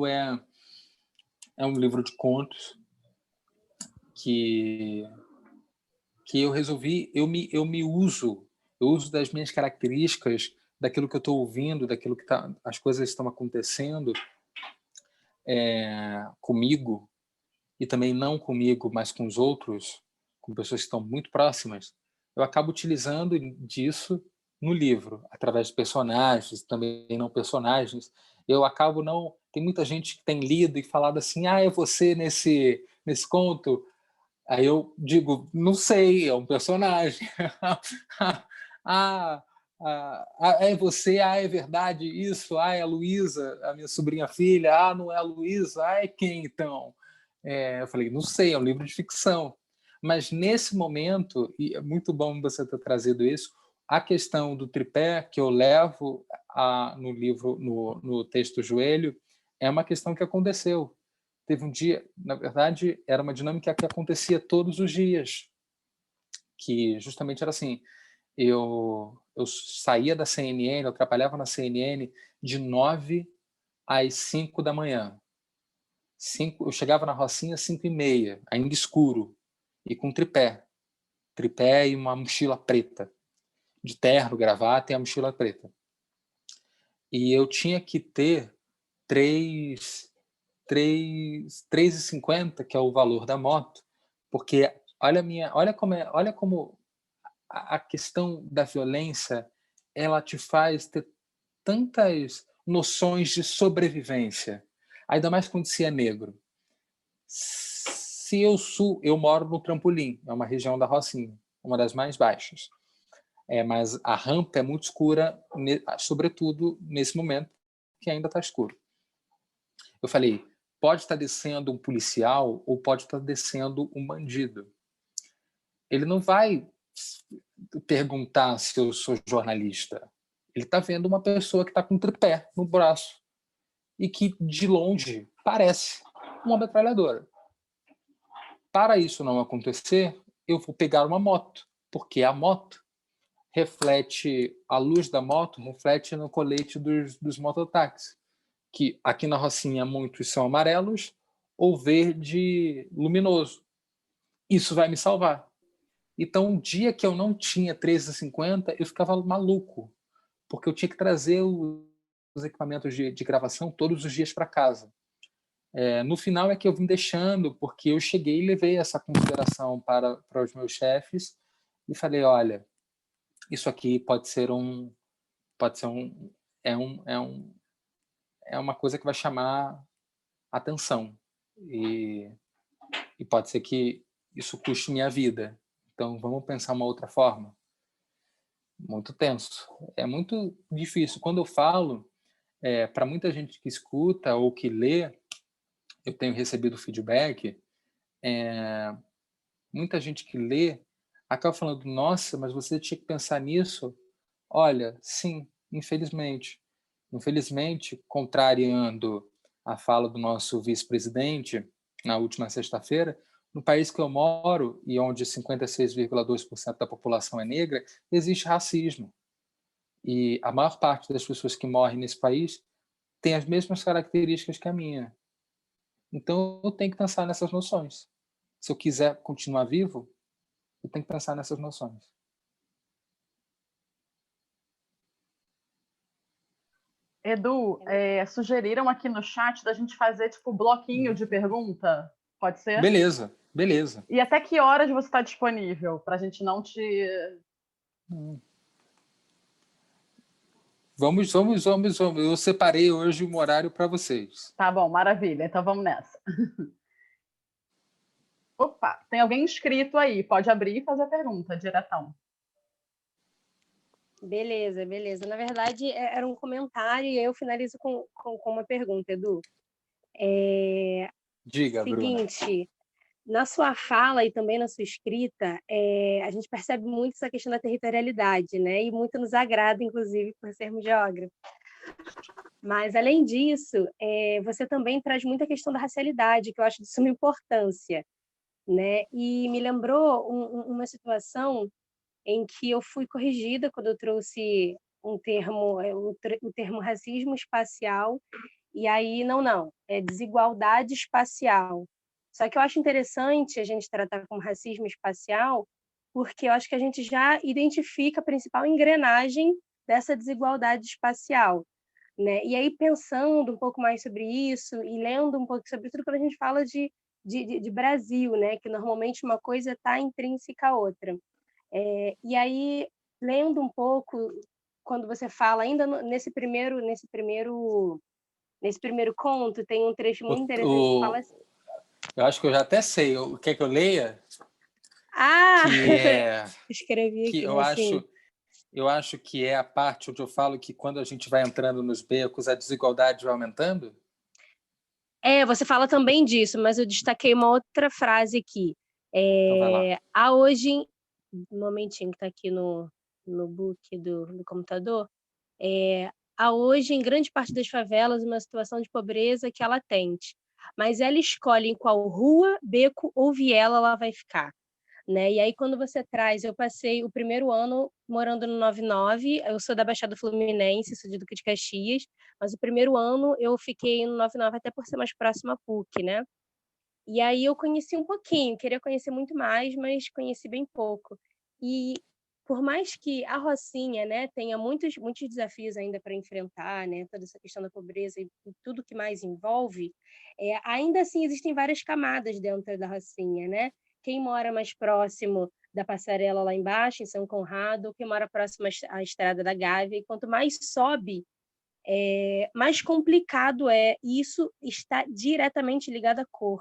de contos que eu resolvi, eu uso das minhas características, daquilo que eu estou ouvindo, daquilo que as coisas estão acontecendo comigo, e também não comigo, mas com os outros, com pessoas que estão muito próximas, eu acabo utilizando disso no livro, através de personagens, também não personagens. Eu acabo não... Tem muita gente que tem lido e falado assim, é você nesse conto. Aí eu digo, não sei, é um personagem. É você? É verdade isso? É a Luísa, a minha sobrinha filha? Não é a Luísa? É quem então? Eu falei, não sei, é um livro de ficção. Mas nesse momento, e é muito bom você ter trazido isso, a questão do tripé que eu levo no livro, no texto Joelho, é uma questão que aconteceu. Teve um dia, na verdade, era uma dinâmica que acontecia todos os dias, que justamente era assim, eu saía da CNN, eu trabalhava na CNN de 9 às 5 da manhã. Eu chegava na Rocinha às 5h30, ainda escuro, e com tripé e uma mochila preta, de terno, gravata e a mochila preta. E eu tinha que ter 3,50, que é o valor da moto, porque olha como a questão da violência, ela te faz ter tantas noções de sobrevivência, ainda mais quando se é negro. Se eu moro no Trampolim, é uma região da Rocinha, uma das mais baixas. Mas a rampa é muito escura, sobretudo nesse momento que ainda está escuro. Eu falei, pode estar descendo um policial ou pode estar descendo um bandido. Ele não vai perguntar se eu sou jornalista. Ele está vendo uma pessoa que está com um tripé no braço e que, de longe, parece uma metralhadora. Para isso não acontecer, eu vou pegar uma moto, porque a moto reflete, a luz da moto reflete no colete dos mototáxis, que aqui na Rocinha muitos são amarelos ou verde luminoso. Isso vai me salvar. Então, um dia que eu não tinha 13,50, eu ficava maluco, porque eu tinha que trazer os equipamentos de gravação todos os dias para casa. No final é que eu vim deixando, porque eu cheguei e levei essa consideração para os meus chefes e falei, olha, isso aqui é uma coisa que vai chamar atenção e pode ser que isso custe minha vida. Então vamos pensar uma outra forma. Muito tenso, é muito difícil. Quando eu falo para muita gente que escuta ou que lê, eu tenho recebido feedback. Muita gente que lê acaba falando, nossa, mas você tinha que pensar nisso. Olha, sim, infelizmente, contrariando a fala do nosso vice-presidente na última sexta-feira, no país que eu moro, e onde 56,2% da população é negra, existe racismo. E a maior parte das pessoas que morrem nesse país tem as mesmas características que a minha. Então, eu tenho que pensar nessas noções. Se eu quiser continuar vivo, eu tenho que pensar nessas noções. Edu, sugeriram aqui no chat da gente fazer tipo bloquinho de pergunta. Pode ser? Beleza, beleza. E até que horas você está disponível? Para a gente não te... Vamos. Eu separei hoje um horário para vocês. Tá bom, maravilha. Então vamos nessa. Opa, tem alguém inscrito aí. Pode abrir e fazer a pergunta, diretão. Beleza, beleza. Na verdade, era um comentário e eu finalizo com uma pergunta, Edu. Diga, Seguinte, Bruna. na sua fala e também na sua escrita, a gente percebe muito essa questão da territorialidade, né? E muito nos agrada, inclusive, por sermos geógrafos. Mas, além disso, você também traz muita questão da racialidade, que eu acho de suma importância, né? E me lembrou uma situação em que eu fui corrigida quando eu trouxe um termo, o termo racismo espacial, e aí, não, é desigualdade espacial. Só que eu acho interessante a gente tratar como racismo espacial, porque eu acho que a gente já identifica a principal engrenagem dessa desigualdade espacial, né? E aí, pensando um pouco mais sobre isso e lendo um pouco sobre tudo, quando a gente fala de Brasil, né? Que normalmente uma coisa está intrínseca à outra. E aí, lendo um pouco, quando você fala, ainda nesse primeiro conto, tem um trecho muito interessante que fala assim... Eu acho que eu já até sei. Quer que eu leia? Ah! Que Escrevi aqui, eu acho que é a parte onde eu falo que quando a gente vai entrando nos becos, a desigualdade vai aumentando? Você fala também disso, mas eu destaquei uma outra frase aqui. Então vai lá. Há hoje, um momentinho que está aqui no book do computador, há hoje, em grande parte das favelas, uma situação de pobreza que é latente, mas ela escolhe em qual rua, beco ou viela ela vai ficar. Né? E aí, quando você traz, eu passei o primeiro ano morando no 99, eu sou da Baixada Fluminense, sou de Duque de Caxias, mas o primeiro ano eu fiquei no 99 até por ser mais próxima à PUC, né? E aí eu conheci um pouquinho, queria conhecer muito mais, mas conheci bem pouco. E por mais que a Rocinha, né, tenha muitos desafios ainda para enfrentar, né, toda essa questão da pobreza e tudo que mais envolve, ainda assim existem várias camadas dentro da Rocinha, né? Quem mora mais próximo da passarela lá embaixo, em São Conrado, quem mora próximo à Estrada da Gávea, e quanto mais sobe, mais complicado é. E isso está diretamente ligado à cor,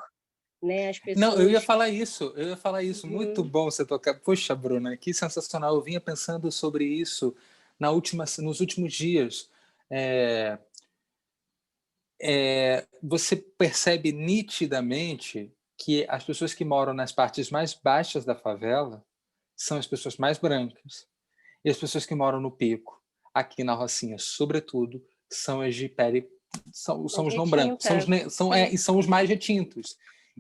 né? As pessoas... Não, eu ia falar isso. Uhum. Muito bom você tocar. Poxa, Bruna, que sensacional. Eu vinha pensando sobre isso nos últimos dias. Você percebe nitidamente que as pessoas que moram nas partes mais baixas da favela são as pessoas mais brancas. E as pessoas que moram no pico, aqui na Rocinha, sobretudo, são as de pele, são os não brancos, são os mais retintos.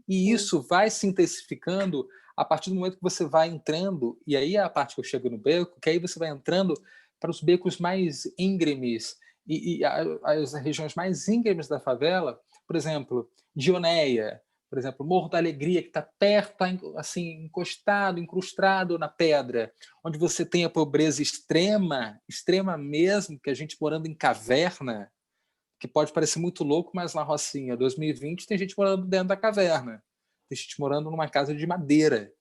E isso vai se intensificando a partir do momento que você vai entrando, e aí é a parte que eu chego no beco, que aí você vai entrando para os becos mais íngremes, e as regiões mais íngremes da favela, por exemplo, Dionéia, por exemplo, Morro da Alegria, que está perto, assim, encostado, incrustado na pedra, onde você tem a pobreza extrema, extrema mesmo, que a gente morando em caverna, que pode parecer muito louco, mas na Rocinha 2020 tem gente morando dentro da caverna, tem gente morando numa casa de madeira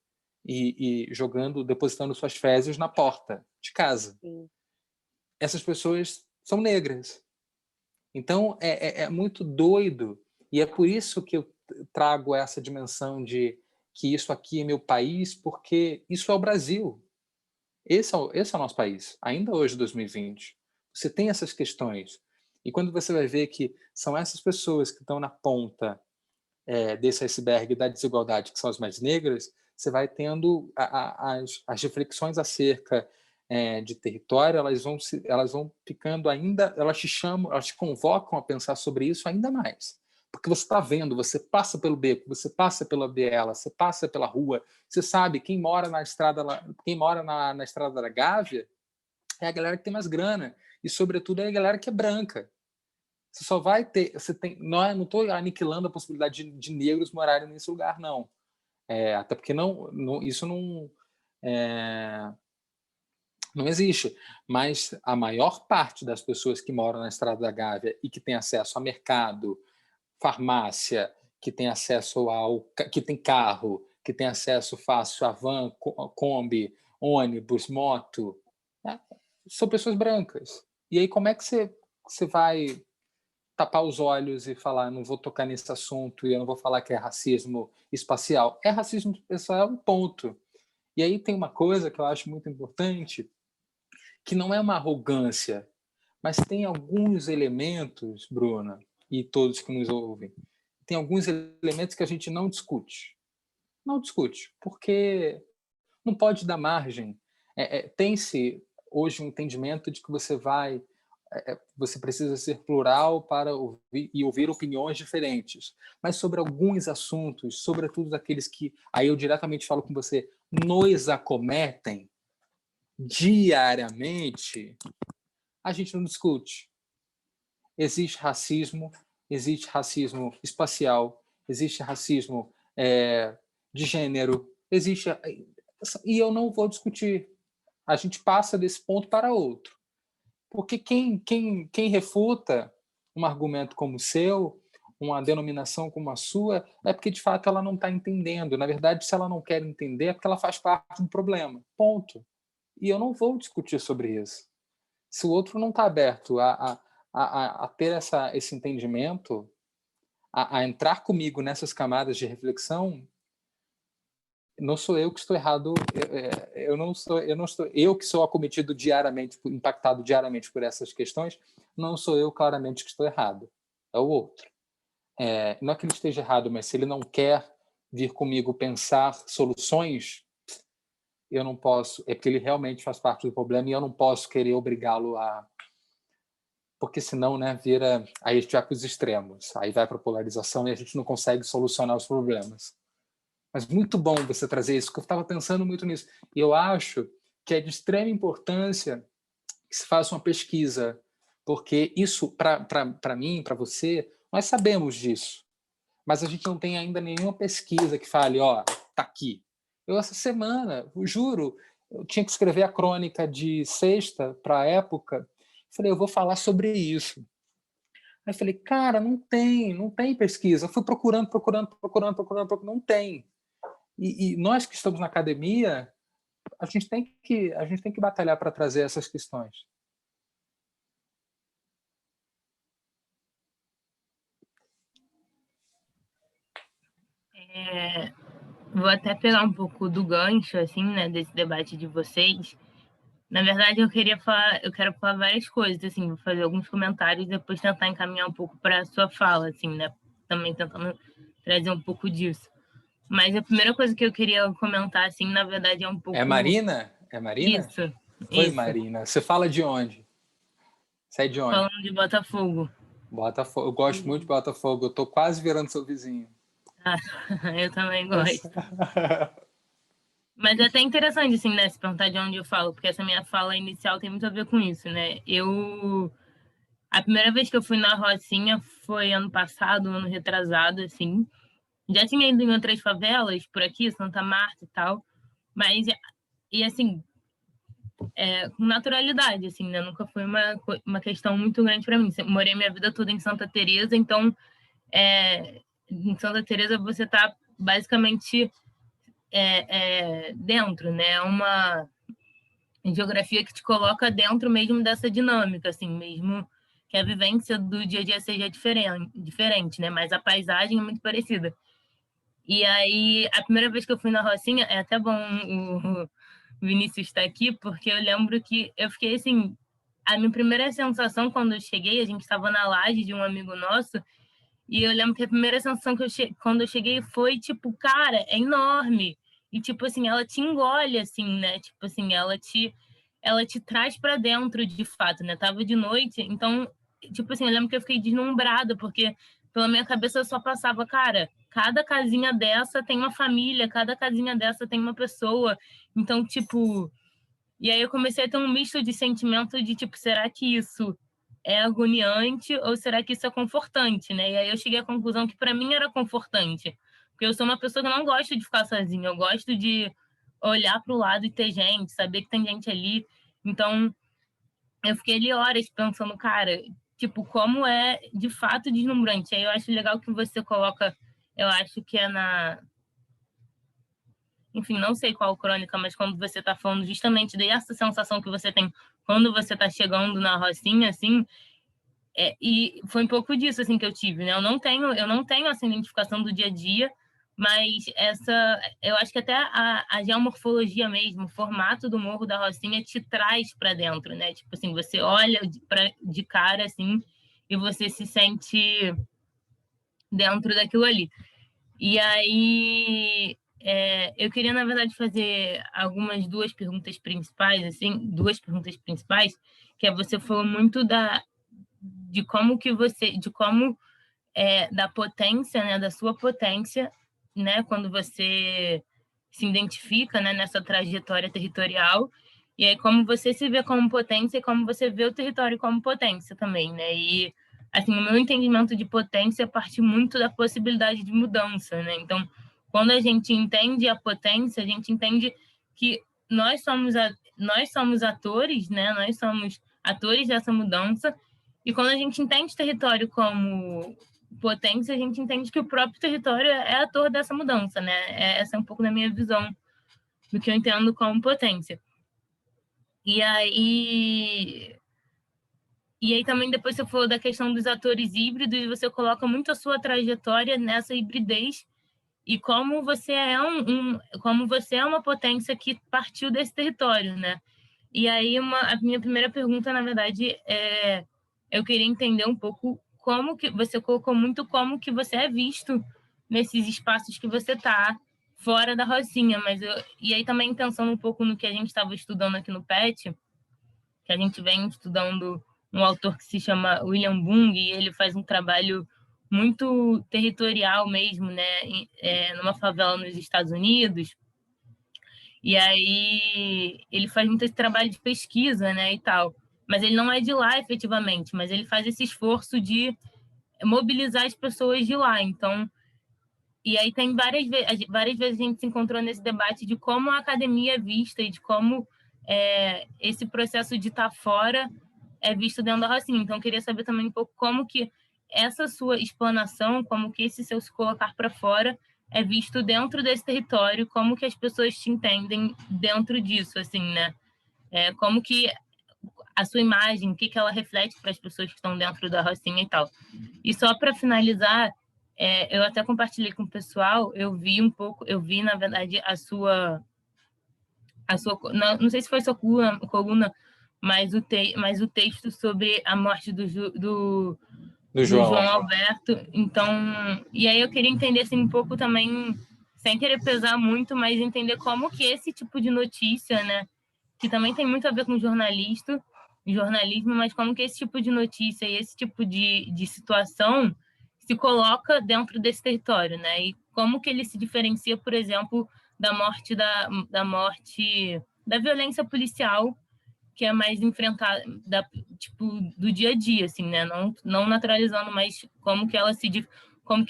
e depositando suas fezes na porta de casa. Sim. Essas pessoas são negras. Então é muito doido, e é por isso que eu trago essa dimensão de que isso aqui é meu país, porque isso é o Brasil. Esse é o nosso país, ainda hoje, 2020. Você tem essas questões. E quando você vai ver que são essas pessoas que estão na ponta desse iceberg da desigualdade, que são as mais negras, você vai tendo as reflexões acerca de território, elas vão ficando ainda, elas te chamam, elas te convocam a pensar sobre isso ainda mais. porque você está vendo, você passa pelo beco, você passa pela biela, você passa pela rua, você sabe quem mora na estrada, quem mora na estrada da Gávea é a galera que tem mais grana e, sobretudo, é a galera que é branca. Você só vai ter, não estou aniquilando a possibilidade de negros morarem nesse lugar, não. Até porque isso não existe. Mas a maior parte das pessoas que moram na Estrada da Gávea e que tem acesso a mercado, farmácia, que tem acesso que tem carro, que tem acesso fácil a van, Kombi, ônibus, moto, são pessoas brancas. E aí como é que você vai tapar os olhos e falar, não vou tocar nesse assunto e eu não vou falar que é racismo espacial? É racismo espacial, um ponto. E aí tem uma coisa que eu acho muito importante, que não é uma arrogância, mas tem alguns elementos, Bruna, e todos que nos ouvem, tem alguns elementos que a gente não discute. Não discute, porque não pode dar margem. Tem-se hoje um entendimento de que você precisa ser plural para ouvir opiniões diferentes. Mas sobre alguns assuntos, sobretudo daqueles que, aí eu diretamente falo com você, nos acometem diariamente, a gente não discute. Existe racismo espacial, existe racismo de gênero, e eu não vou discutir. A gente passa desse ponto para outro. Porque quem refuta um argumento como o seu, uma denominação como a sua, é porque, de fato, ela não está entendendo. Na verdade, se ela não quer entender, é porque ela faz parte do problema. Ponto. E eu não vou discutir sobre isso. Se o outro não está aberto a ter esse entendimento, a entrar comigo nessas camadas de reflexão, não sou eu que estou errado, eu que sou acometido diariamente, impactado diariamente por essas questões, não sou eu claramente que estou errado, é o outro. Não é que ele esteja errado, mas se ele não quer vir comigo pensar soluções, eu não posso, é porque ele realmente faz parte do problema e eu não posso querer obrigá-lo a... Porque senão, vira... Aí a gente vai para os extremos, aí vai para a polarização e a gente não consegue solucionar os problemas. Mas muito bom você trazer isso, porque eu estava pensando muito nisso. E eu acho que é de extrema importância que se faça uma pesquisa, porque isso, para mim, para você, nós sabemos disso, mas a gente não tem ainda nenhuma pesquisa que fale, tá aqui. Eu, essa semana, eu juro, eu tinha que escrever a crônica de sexta para a época, falei, eu vou falar sobre isso. Aí falei, cara, não tem pesquisa. Eu fui procurando, não tem. E nós que estamos na academia, a gente tem que batalhar para trazer essas questões. Vou até pegar um pouco do gancho, assim, desse debate de vocês. Na verdade, eu quero falar várias coisas, assim, vou fazer alguns comentários e depois tentar encaminhar um pouco para a sua fala, assim, também tentando trazer um pouco disso. Mas a primeira coisa que eu queria comentar, assim, na verdade, é um pouco... É Marina? Isso. Oi, isso. Marina. Você fala de onde? Você é de onde? Falando de Botafogo. Botafogo. Eu gosto muito de Botafogo. Eu tô quase virando seu vizinho. Eu também gosto. Mas é até interessante, assim, se perguntar de onde eu falo, porque essa minha fala inicial tem muito a ver com isso, A primeira vez que eu fui na Rocinha foi ano passado, ano retrasado, assim. Já tinha ido em outras favelas por aqui, Santa Marta e tal, mas, assim, com naturalidade, assim, Nunca foi uma questão muito grande para mim. Morei minha vida toda em Santa Teresa, então, em Santa Teresa você está basicamente dentro, É uma geografia que te coloca dentro mesmo dessa dinâmica, assim, mesmo que a vivência do dia a dia seja diferente, Mas a paisagem é muito parecida. E aí, a primeira vez que eu fui na Rocinha, é até bom o Vinícius estar aqui, porque eu lembro que eu fiquei assim, a minha primeira sensação quando eu cheguei, a gente estava na laje de um amigo nosso, e eu lembro que a primeira sensação quando eu cheguei foi, tipo, cara, é enorme. E, tipo assim, ela te engole, assim, Tipo assim, ela te traz para dentro, de fato, Tava de noite, então, tipo assim, eu lembro que eu fiquei deslumbrada, porque pela minha cabeça só passava, cara, cada casinha dessa tem uma família, cada casinha dessa tem uma pessoa. Então, tipo... E aí eu comecei a ter um misto de sentimento de, tipo, será que isso é agoniante ou será que isso é confortante, né? E aí eu cheguei à conclusão que para mim era confortante. Porque eu sou uma pessoa que não gosta de ficar sozinha. Eu gosto de olhar para o lado e ter gente, saber que tem gente ali. Então, eu fiquei ali horas pensando, cara, tipo, como é de fato deslumbrante. Aí eu acho legal que você coloca, eu acho que é enfim, não sei qual crônica, mas quando você está falando justamente dessa sensação que você tem quando você está chegando na Rocinha, assim, e foi um pouco disso, assim, que eu tive, né? Eu não tenho essa identificação do dia a dia, mas eu acho que até a geomorfologia mesmo, o formato do Morro da Rocinha te traz para dentro, né? Tipo assim, você olha de cara, assim, e você se sente dentro daquilo ali. E aí, eu queria, na verdade, fazer duas perguntas principais, assim, que você falou muito de como que você, da potência, né, da sua potência, né, quando você se identifica, né, nessa trajetória territorial, e aí como você se vê como potência e como você vê o território como potência também, né, e assim, o meu entendimento de potência parte muito da possibilidade de mudança, né, então, quando a gente entende a potência, a gente entende que nós somos atores, né, nós somos atores dessa mudança, e quando a gente entende território como potência, a gente entende que o próprio território é ator dessa mudança, né? Essa é um pouco da minha visão do que eu entendo como potência. E aí também depois você falou da questão dos atores híbridos, e você coloca muito a sua trajetória nessa hibridez e como você como você é uma potência que partiu desse território, né? E aí a minha primeira pergunta, na verdade, eu queria entender um pouco como que você colocou muito como que você é visto nesses espaços que você está fora da Rocinha, e aí também pensando um pouco no que a gente estava estudando aqui no PET, que a gente vem estudando um autor que se chama William Bung, e ele faz um trabalho muito territorial mesmo, né, numa favela nos Estados Unidos. E aí ele faz muito esse trabalho de pesquisa, né, e tal. Mas ele não é de lá, efetivamente, mas ele faz esse esforço de mobilizar as pessoas de lá. Então, e aí tem várias vezes a gente se encontrou nesse debate de como a academia é vista e de como esse processo de estar fora é visto dentro da Rocinha. Então, eu queria saber também um pouco como que essa sua explanação, como que esse seu se colocar para fora é visto dentro desse território, como que as pessoas te entendem dentro disso, assim, né? Como que a sua imagem, o que ela reflete para as pessoas que estão dentro da Rocinha e tal. E só para finalizar, eu até compartilhei com o pessoal, eu vi, na verdade, a sua não sei se foi sua coluna, mas o texto sobre a morte do João Alberto. Então, e aí eu queria entender assim, um pouco também, sem querer pesar muito, mas entender como que esse tipo de notícia, né, que também tem muito a ver com jornalismo, mas como que esse tipo de notícia e esse tipo de situação se coloca dentro desse território, né? E como que ele se diferencia, por exemplo, da morte da violência policial, que é mais enfrentada, tipo, do dia a dia, assim, né? Não naturalizando, mas como que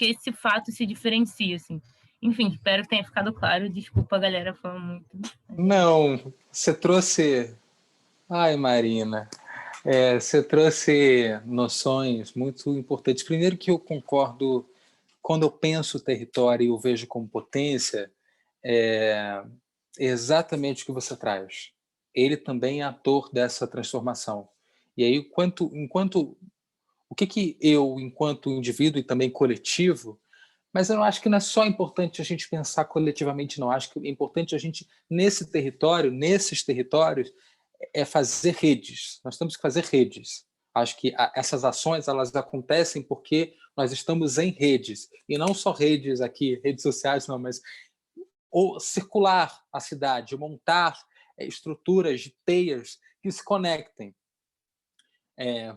esse fato se diferencia, assim. Enfim, espero que tenha ficado claro. Desculpa, galera, foi muito. Não, você trouxe... Ai, Marina, você trouxe noções muito importantes. Primeiro que eu concordo, quando eu penso o território e eu vejo como potência, é exatamente o que você traz. Ele também é ator dessa transformação. E aí, o que eu, enquanto indivíduo e também coletivo, mas eu não acho que não é só importante a gente pensar coletivamente, não. Acho que é importante a gente, nesses territórios, fazer redes. Nós temos que fazer redes. Acho que essas ações elas acontecem porque nós estamos em redes, e não só redes aqui, redes sociais, não, mas ou circular a cidade, montar estruturas de teias que se conectem.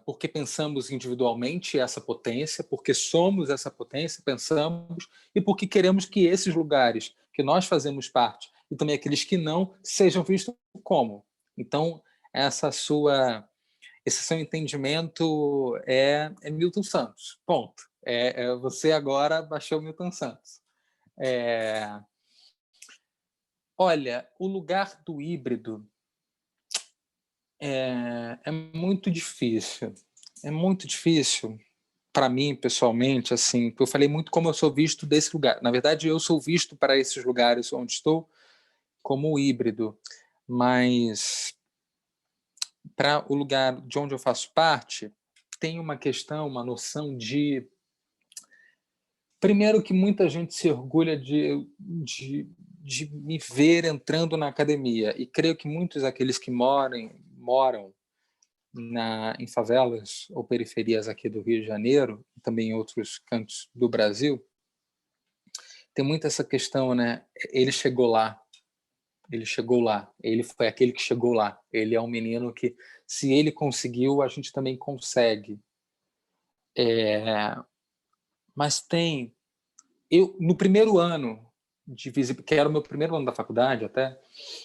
porque pensamos individualmente essa potência, porque somos essa potência, pensamos, e porque queremos que esses lugares que nós fazemos parte, e também aqueles que não, sejam vistos como. Então, esse seu entendimento é Milton Santos, ponto. Você agora baixou Milton Santos. Olha, o lugar do híbrido é muito difícil. É muito difícil para mim, pessoalmente, assim, porque eu falei muito como eu sou visto desse lugar. Na verdade, eu sou visto para esses lugares onde estou como híbrido, mas para o lugar de onde eu faço parte, tem uma questão, uma noção de... Primeiro que muita gente se orgulha de me ver entrando na academia, e creio que muitos daqueles que moram em favelas ou periferias aqui do Rio de Janeiro, e também em outros cantos do Brasil, tem muito essa questão, né? Ele chegou lá, ele foi aquele que chegou lá, ele é um menino que, se ele conseguiu, a gente também consegue. Mas no primeiro ano que era o meu primeiro ano da faculdade, até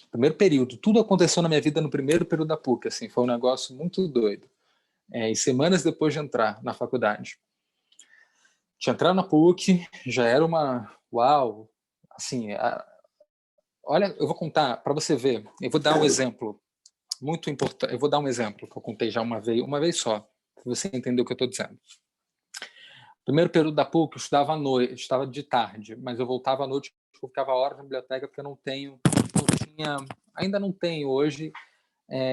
primeiro período, tudo aconteceu na minha vida no primeiro período da PUC, assim, foi um negócio muito doido. E semanas depois de entrar na faculdade, tinha entrado na PUC, já era uma uau, assim, olha, eu vou contar para você ver, eu vou dar um exemplo muito importante, eu vou dar um exemplo que eu contei já uma vez só, para você entender o que eu estou dizendo. Primeiro período da PUC, eu estudava à noite, estava de tarde, mas eu voltava à noite, eu ficava horas na biblioteca, porque eu ainda não tenho hoje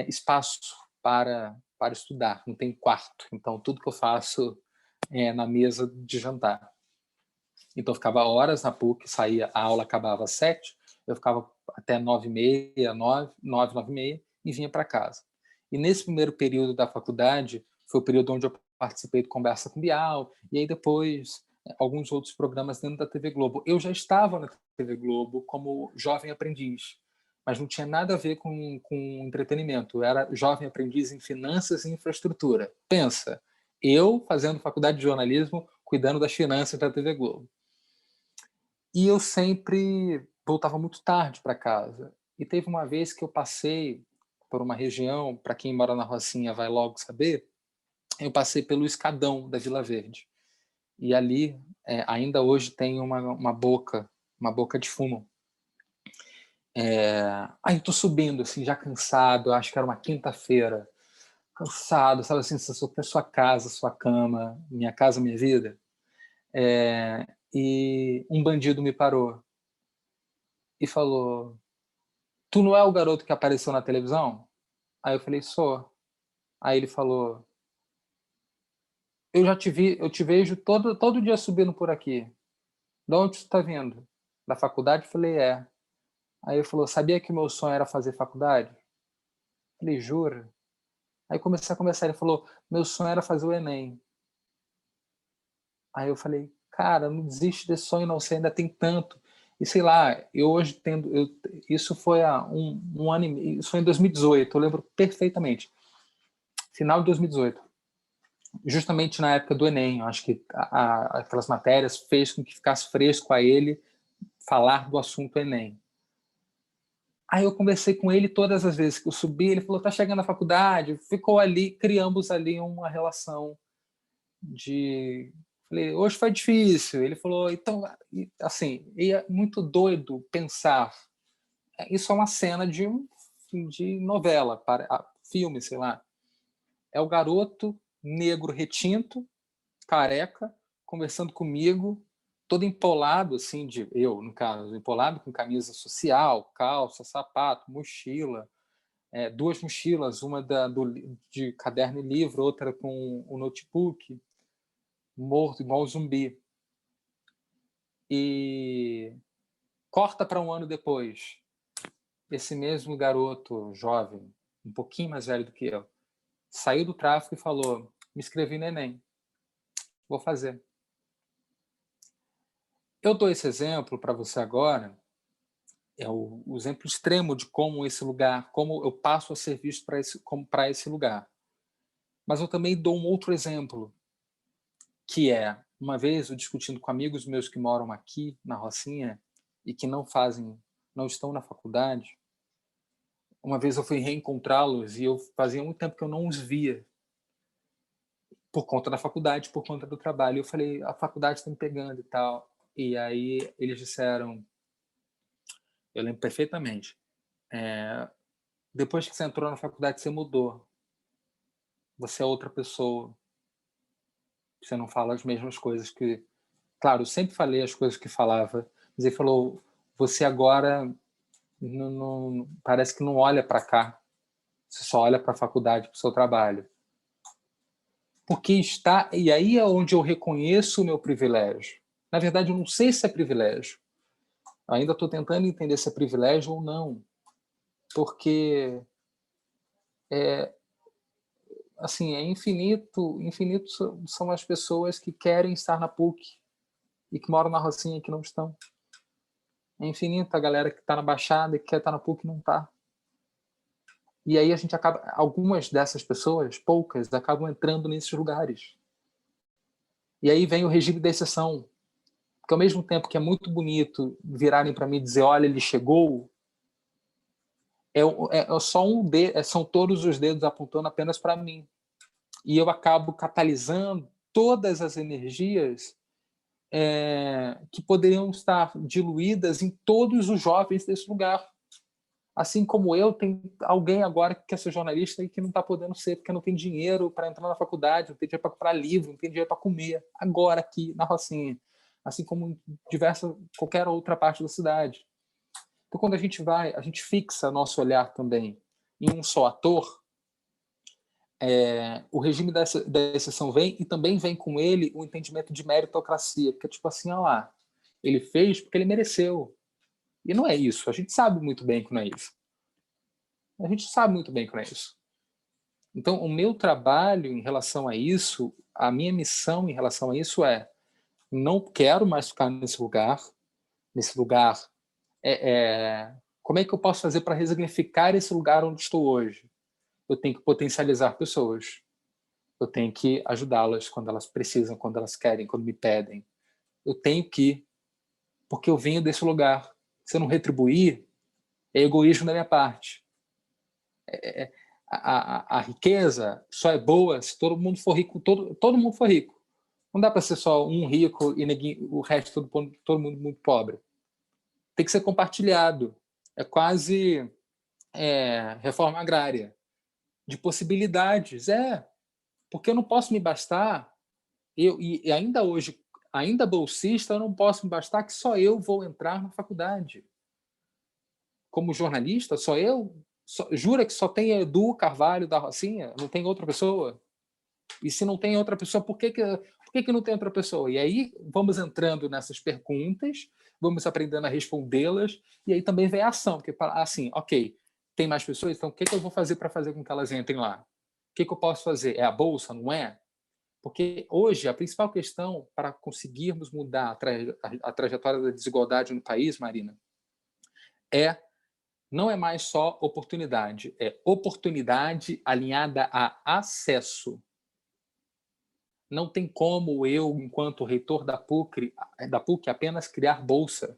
espaço para estudar, não tem quarto, então tudo que eu faço é na mesa de jantar. Então eu ficava horas na PUC, a aula acabava às 7, eu ficava até 9h30, 9h30 e vinha para casa. E nesse primeiro período da faculdade, foi o período onde eu participei do Conversa com Bial, e aí depois alguns outros programas dentro da TV Globo. Eu já estava na TV Globo como jovem aprendiz, mas não tinha nada a ver com entretenimento. Eu era jovem aprendiz em finanças e infraestrutura. Pensa, eu fazendo faculdade de jornalismo, cuidando das finanças da TV Globo. E eu sempre voltava muito tarde para casa. E teve uma vez que eu passei por uma região, para quem mora na Rocinha vai logo saber, eu passei pelo Escadão da Vila Verde. E ali, ainda hoje, tem uma boca de fumo. Aí eu tô subindo, assim, já cansado, acho que era uma quinta-feira. Cansado, sabe assim, sua casa, sua cama, minha casa, minha vida. E um bandido me parou e falou: "Tu não é o garoto que apareceu na televisão?" Aí eu falei: "Sou." Aí ele falou: "Eu já te vi, eu te vejo todo dia subindo por aqui. De onde tu tá vindo? Da faculdade?" Eu falei: "É." Aí ele falou: "Sabia que o meu sonho era fazer faculdade?" Eu falei: "Jura?" Aí comecei a conversar, ele falou: "Meu sonho era fazer o Enem." Aí eu falei: "Cara, não desiste desse sonho não, você ainda tem tanto." E sei lá, eu hoje isso foi há um ano e meio, isso foi em 2018, eu lembro perfeitamente. Final de 2018. Justamente na época do Enem, eu acho que aquelas matérias fez com que ficasse fresco a ele falar do assunto Enem. Aí eu conversei com ele todas as vezes que eu subi, ele falou: "Tá chegando à faculdade", ficou ali, criamos ali uma relação de... Falei: "Hoje foi difícil." Ele falou: "Então", assim, e é muito doido pensar, isso é uma cena de novela, filme, sei lá. É o garoto negro retinto, careca, conversando comigo, todo empolado, assim, eu, no caso, empolado com camisa social, calça, sapato, mochila, 2 mochilas, uma de caderno e livro, outra com o notebook, morto, igual um zumbi. E corta para um ano depois. Esse mesmo garoto jovem, um pouquinho mais velho do que eu, saiu do tráfico e falou: "Me inscrevi no Enem, vou fazer." Eu dou esse exemplo para você agora, é o exemplo extremo de como esse lugar, como eu passo a ser visto para esse lugar. Mas eu também dou um outro exemplo, que é, uma vez eu discutindo com amigos meus que moram aqui na Rocinha e que não estão na faculdade, uma vez eu fui reencontrá-los e eu fazia muito tempo que eu não os via, por conta da faculdade, por conta do trabalho. Eu falei, a faculdade está me pegando e tal. E aí eles disseram, eu lembro perfeitamente, depois que você entrou na faculdade, você mudou. Você é outra pessoa. Você não fala as mesmas coisas que... Claro, eu sempre falei as coisas que falava, mas ele falou, você agora parece que não olha para cá. Você só olha para a faculdade, para o seu trabalho. Porque está... E aí é onde eu reconheço o meu privilégio. Na verdade, eu não sei se é privilégio. Eu ainda estou tentando entender se é privilégio ou não. Porque assim, é infinito são as pessoas que querem estar na PUC e que moram na Rocinha e que não estão. É infinita a galera que está na Baixada e que quer estar na PUC e não está. E aí a gente acaba... Algumas dessas pessoas, poucas, acabam entrando nesses lugares. E aí vem o regime da exceção. Porque ao mesmo tempo que é muito bonito virarem para mim e dizer, olha, ele chegou, é só um dedo, são todos os dedos apontando apenas para mim. E eu acabo catalisando todas as energias que poderiam estar diluídas em todos os jovens desse lugar. Assim como eu, tem alguém agora que quer ser jornalista e que não está podendo ser, porque não tem dinheiro para entrar na faculdade, não tem dinheiro para comprar livro, não tem dinheiro para comer, agora aqui na Rocinha. Assim como em qualquer outra parte da cidade. Então, quando a gente fixa nosso olhar também em um só ator, o regime da exceção vem, e também vem com ele o entendimento de meritocracia, que é tipo assim, olha lá, ele fez porque ele mereceu. E não é isso, a gente sabe muito bem que não é isso. A gente sabe muito bem que não é isso. Então, o meu trabalho em relação a isso, a minha missão em relação a isso não quero mais ficar nesse lugar. Como é que eu posso fazer para resignificar esse lugar onde estou hoje? Eu tenho que potencializar pessoas. Eu tenho que ajudá-las quando elas precisam, quando elas querem, quando me pedem. Eu tenho que, porque eu venho desse lugar. Se eu não retribuir, é egoísmo da minha parte. A riqueza só é boa se todo mundo for rico. Todo mundo for rico. Não dá para ser só um rico e o resto todo mundo muito pobre. Tem que ser compartilhado. É quase reforma agrária. De possibilidades. Porque eu não posso me bastar, e ainda hoje, ainda bolsista, eu não posso me bastar que só eu vou entrar na faculdade. Como jornalista, só eu? Jura que só tem Edu Carvalho da Rocinha? Não tem outra pessoa? E se não tem outra pessoa, por que não tem outra pessoa? E aí vamos entrando nessas perguntas, vamos aprendendo a respondê-las, e aí também vem a ação, porque assim, ok, tem mais pessoas, então o que eu vou fazer para fazer com que elas entrem lá? O que eu posso fazer? É a bolsa, não é? Porque hoje a principal questão para conseguirmos mudar a trajetória da desigualdade no país, Marina, não é mais só oportunidade, é oportunidade alinhada a acesso. Não tem como eu, enquanto reitor da PUC, apenas criar bolsa.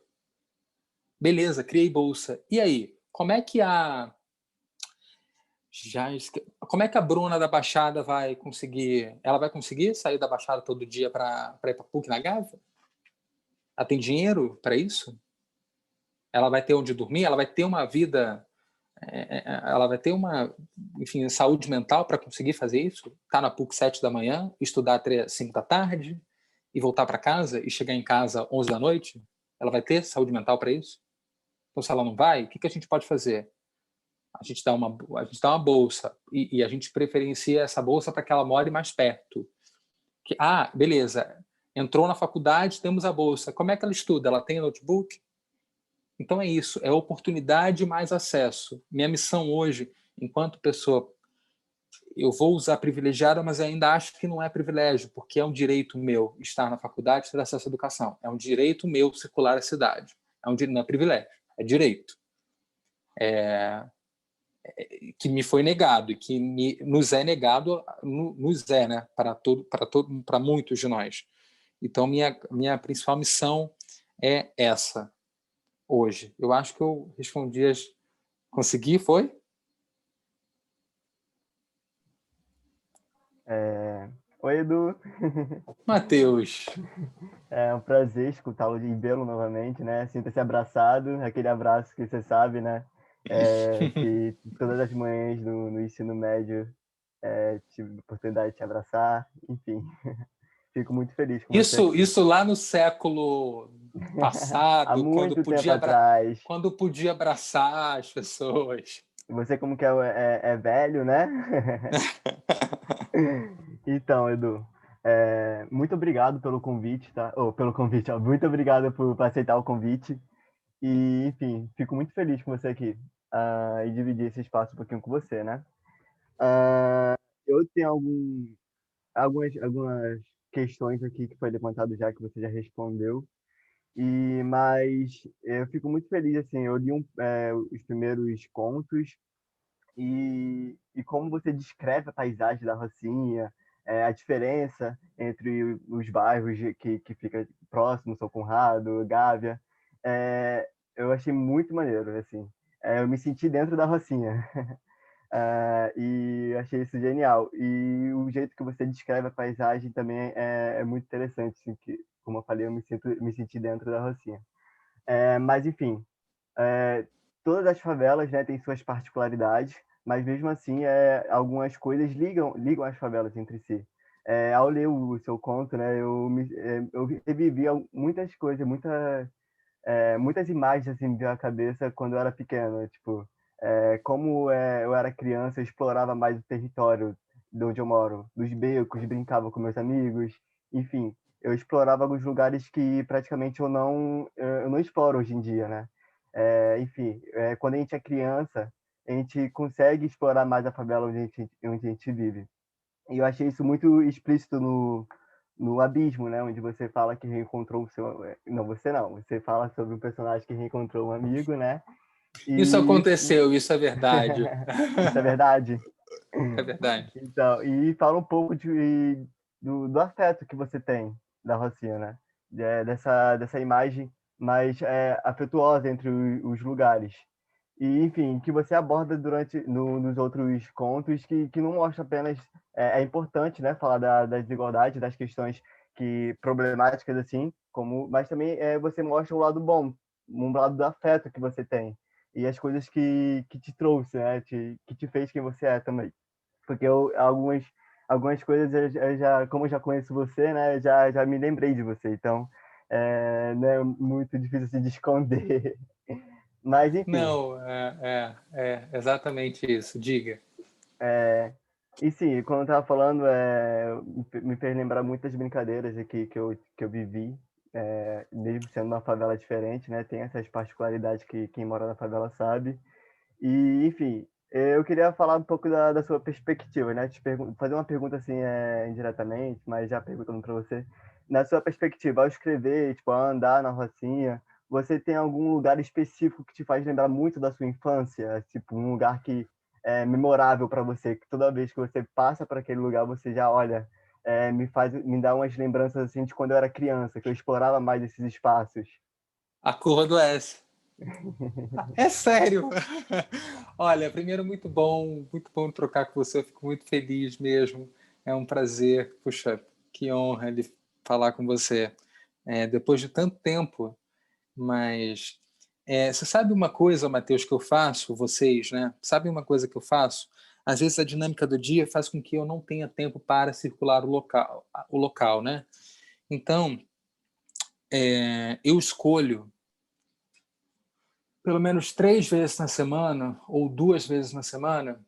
Beleza, criei bolsa. E aí? Como é que a Bruna da Baixada vai conseguir? Ela vai conseguir sair da Baixada todo dia para ir para a PUC na Gávea? Ela tem dinheiro para isso? Ela vai ter onde dormir? Ela vai ter uma vida... ela vai ter enfim, saúde mental para conseguir fazer isso? Estar na PUC 7 da manhã, estudar até 5 da tarde e voltar para casa e chegar em casa 11 da noite? Ela vai ter saúde mental para isso? Então, se ela não vai, o que a gente pode fazer? A gente dá uma bolsa e a gente preferencia essa bolsa para que ela more mais perto. Beleza, entrou na faculdade, temos a bolsa. Como é que ela estuda? Ela tem notebook? Então é isso, é oportunidade mais acesso. Minha missão hoje, enquanto pessoa, eu vou usar privilegiada, mas ainda acho que não é privilégio, porque é um direito meu estar na faculdade e ter acesso à educação. É um direito meu circular a cidade. Não é privilégio, é direito. que me foi negado e que nos é negado, né, para muitos de nós. Então, minha principal missão é essa, hoje. Eu acho que eu respondi Consegui, foi? Oi, Edu. Matheus. É um prazer escutá-lo e vê-lo novamente, né? Sinta-se abraçado, aquele abraço que você sabe, né? Que todas as manhãs no ensino médio tive a oportunidade de te abraçar, enfim. Fico muito feliz com você aqui. Isso lá no século Há passado, muito tempo atrás. quando podia abraçar as pessoas. Você como que é velho, né? Então, Edu, muito obrigado pelo convite, tá? Pelo convite, ó. Muito obrigado por aceitar o convite. E, enfim, fico muito feliz com você aqui e dividir esse espaço um pouquinho com você, né? Eu tenho algumas questões aqui que foi levantado já, que você já respondeu. Mas eu fico muito feliz, assim, eu li os primeiros contos e como você descreve a paisagem da Rocinha, a diferença entre os bairros que fica próximo, São Conrado, Gávea, eu achei muito maneiro, assim. Eu me senti dentro da Rocinha. E achei isso genial. E o jeito que você descreve a paisagem também é muito interessante, assim, que, como eu falei, eu me senti dentro da Rocinha. Mas, enfim, todas as favelas, né, têm suas particularidades, mas mesmo assim, algumas coisas ligam as favelas entre si. Ao ler o seu conto, né, eu revivi muitas coisas, muitas imagens assim me veio à cabeça quando eu era pequeno, tipo, como eu era criança, eu explorava mais o território de onde eu moro, dos becos, brincava com meus amigos, enfim, eu explorava alguns lugares que praticamente eu não exploro hoje em dia, né? Enfim, quando a gente é criança, a gente consegue explorar mais a favela onde a gente vive. E eu achei isso muito explícito no Abismo, né? Onde você fala que reencontrou o seu... Não, você não. Você fala sobre um personagem que reencontrou um amigo, né? Isso aconteceu, isso é verdade. Isso é verdade? É verdade. Então, e fala um pouco do afeto que você tem da Rocinha, né? Dessa imagem mais afetuosa entre os lugares. E, enfim, que você aborda nos outros contos, que não mostra apenas... É importante, né, falar da desigualdade, das questões problemáticas, assim, mas também você mostra o lado bom, um lado do afeto que você tem. E as coisas que te trouxe, né, que te fez quem você é também. Porque algumas coisas, como eu já conheço você, né, já me lembrei de você. Então, não é muito difícil de esconder. Mas, enfim. Não, é exatamente isso. Diga. E sim, quando eu estava falando, me fez lembrar muitas brincadeiras aqui que eu vivi, mesmo sendo uma favela diferente, né? Tem essas particularidades que quem mora na favela sabe. E, enfim, eu queria falar um pouco da sua perspectiva, né? Fazer uma pergunta assim, indiretamente, mas já perguntando para você. Na sua perspectiva, ao escrever, tipo, ao andar na Rocinha, você tem algum lugar específico que te faz lembrar muito da sua infância? Tipo, um lugar que é memorável para você, que toda vez que você passa para aquele lugar, você já olha, me dá umas lembranças assim de quando eu era criança, que eu explorava mais esses espaços. A curva do S. É sério. Olha, primeiro, muito bom trocar com você. Eu fico muito feliz mesmo. É um prazer. Puxa, que honra de falar com você depois de tanto tempo. Mas você sabe uma coisa, Matheus, que eu faço, vocês, né? Sabe uma coisa que eu faço? Às vezes a dinâmica do dia faz com que eu não tenha tempo para circular o local, né? Então, eu escolho pelo menos 3 vezes na semana ou 2 vezes na semana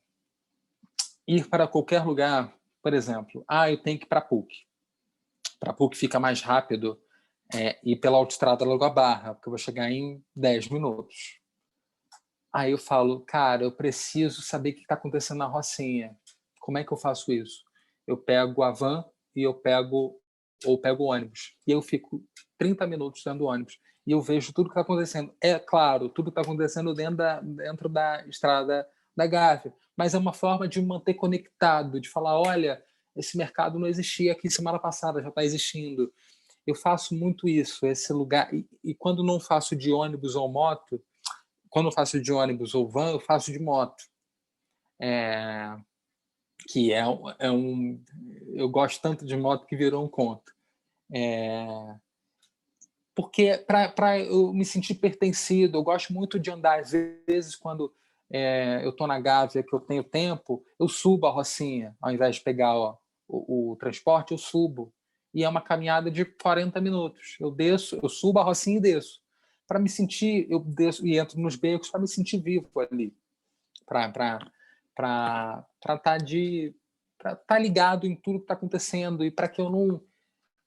ir para qualquer lugar. Por exemplo, eu tenho que ir para a PUC. Para a PUC fica mais rápido ir pela autoestrada Lagoa Barra, porque eu vou chegar em 10 minutos. Aí eu falo, cara, eu preciso saber o que está acontecendo na Rocinha. Como é que eu faço isso? Eu pego a van e eu pego o ônibus. E eu fico 30 minutos dentro do ônibus. E eu vejo tudo que está acontecendo. É claro, tudo está acontecendo dentro da estrada da Gávea, mas é uma forma de me manter conectado, de falar, olha, esse mercado não existia aqui semana passada, já está existindo. Eu faço muito isso, esse lugar. E quando não faço de ônibus ou moto, quando eu faço de ônibus ou van, eu faço de moto. Que eu gosto tanto de moto que virou um conto. Porque para eu me sentir pertencido, eu gosto muito de andar. Às vezes, quando eu estou na Gávea, que eu tenho tempo, eu subo a Rocinha, ao invés de pegar o transporte, eu subo. E é uma caminhada de 40 minutos. Eu desço, eu subo a Rocinha e desço. Para me sentir, eu desço e entro nos becos para me sentir vivo ali. Para estar ligado em tudo que está acontecendo e para que eu não...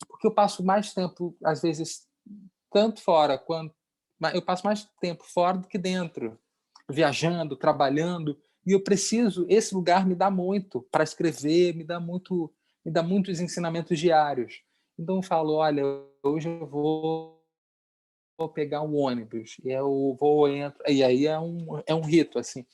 Porque eu passo mais tempo, às vezes, tanto fora quanto... Eu passo mais tempo fora do que dentro, viajando, trabalhando, e eu preciso... Esse lugar me dá muito para escrever, me dá muitos ensinamentos diários. Então eu falo, olha, hoje eu vou pegar um ônibus, e eu vou, entro, e aí é um rito, assim,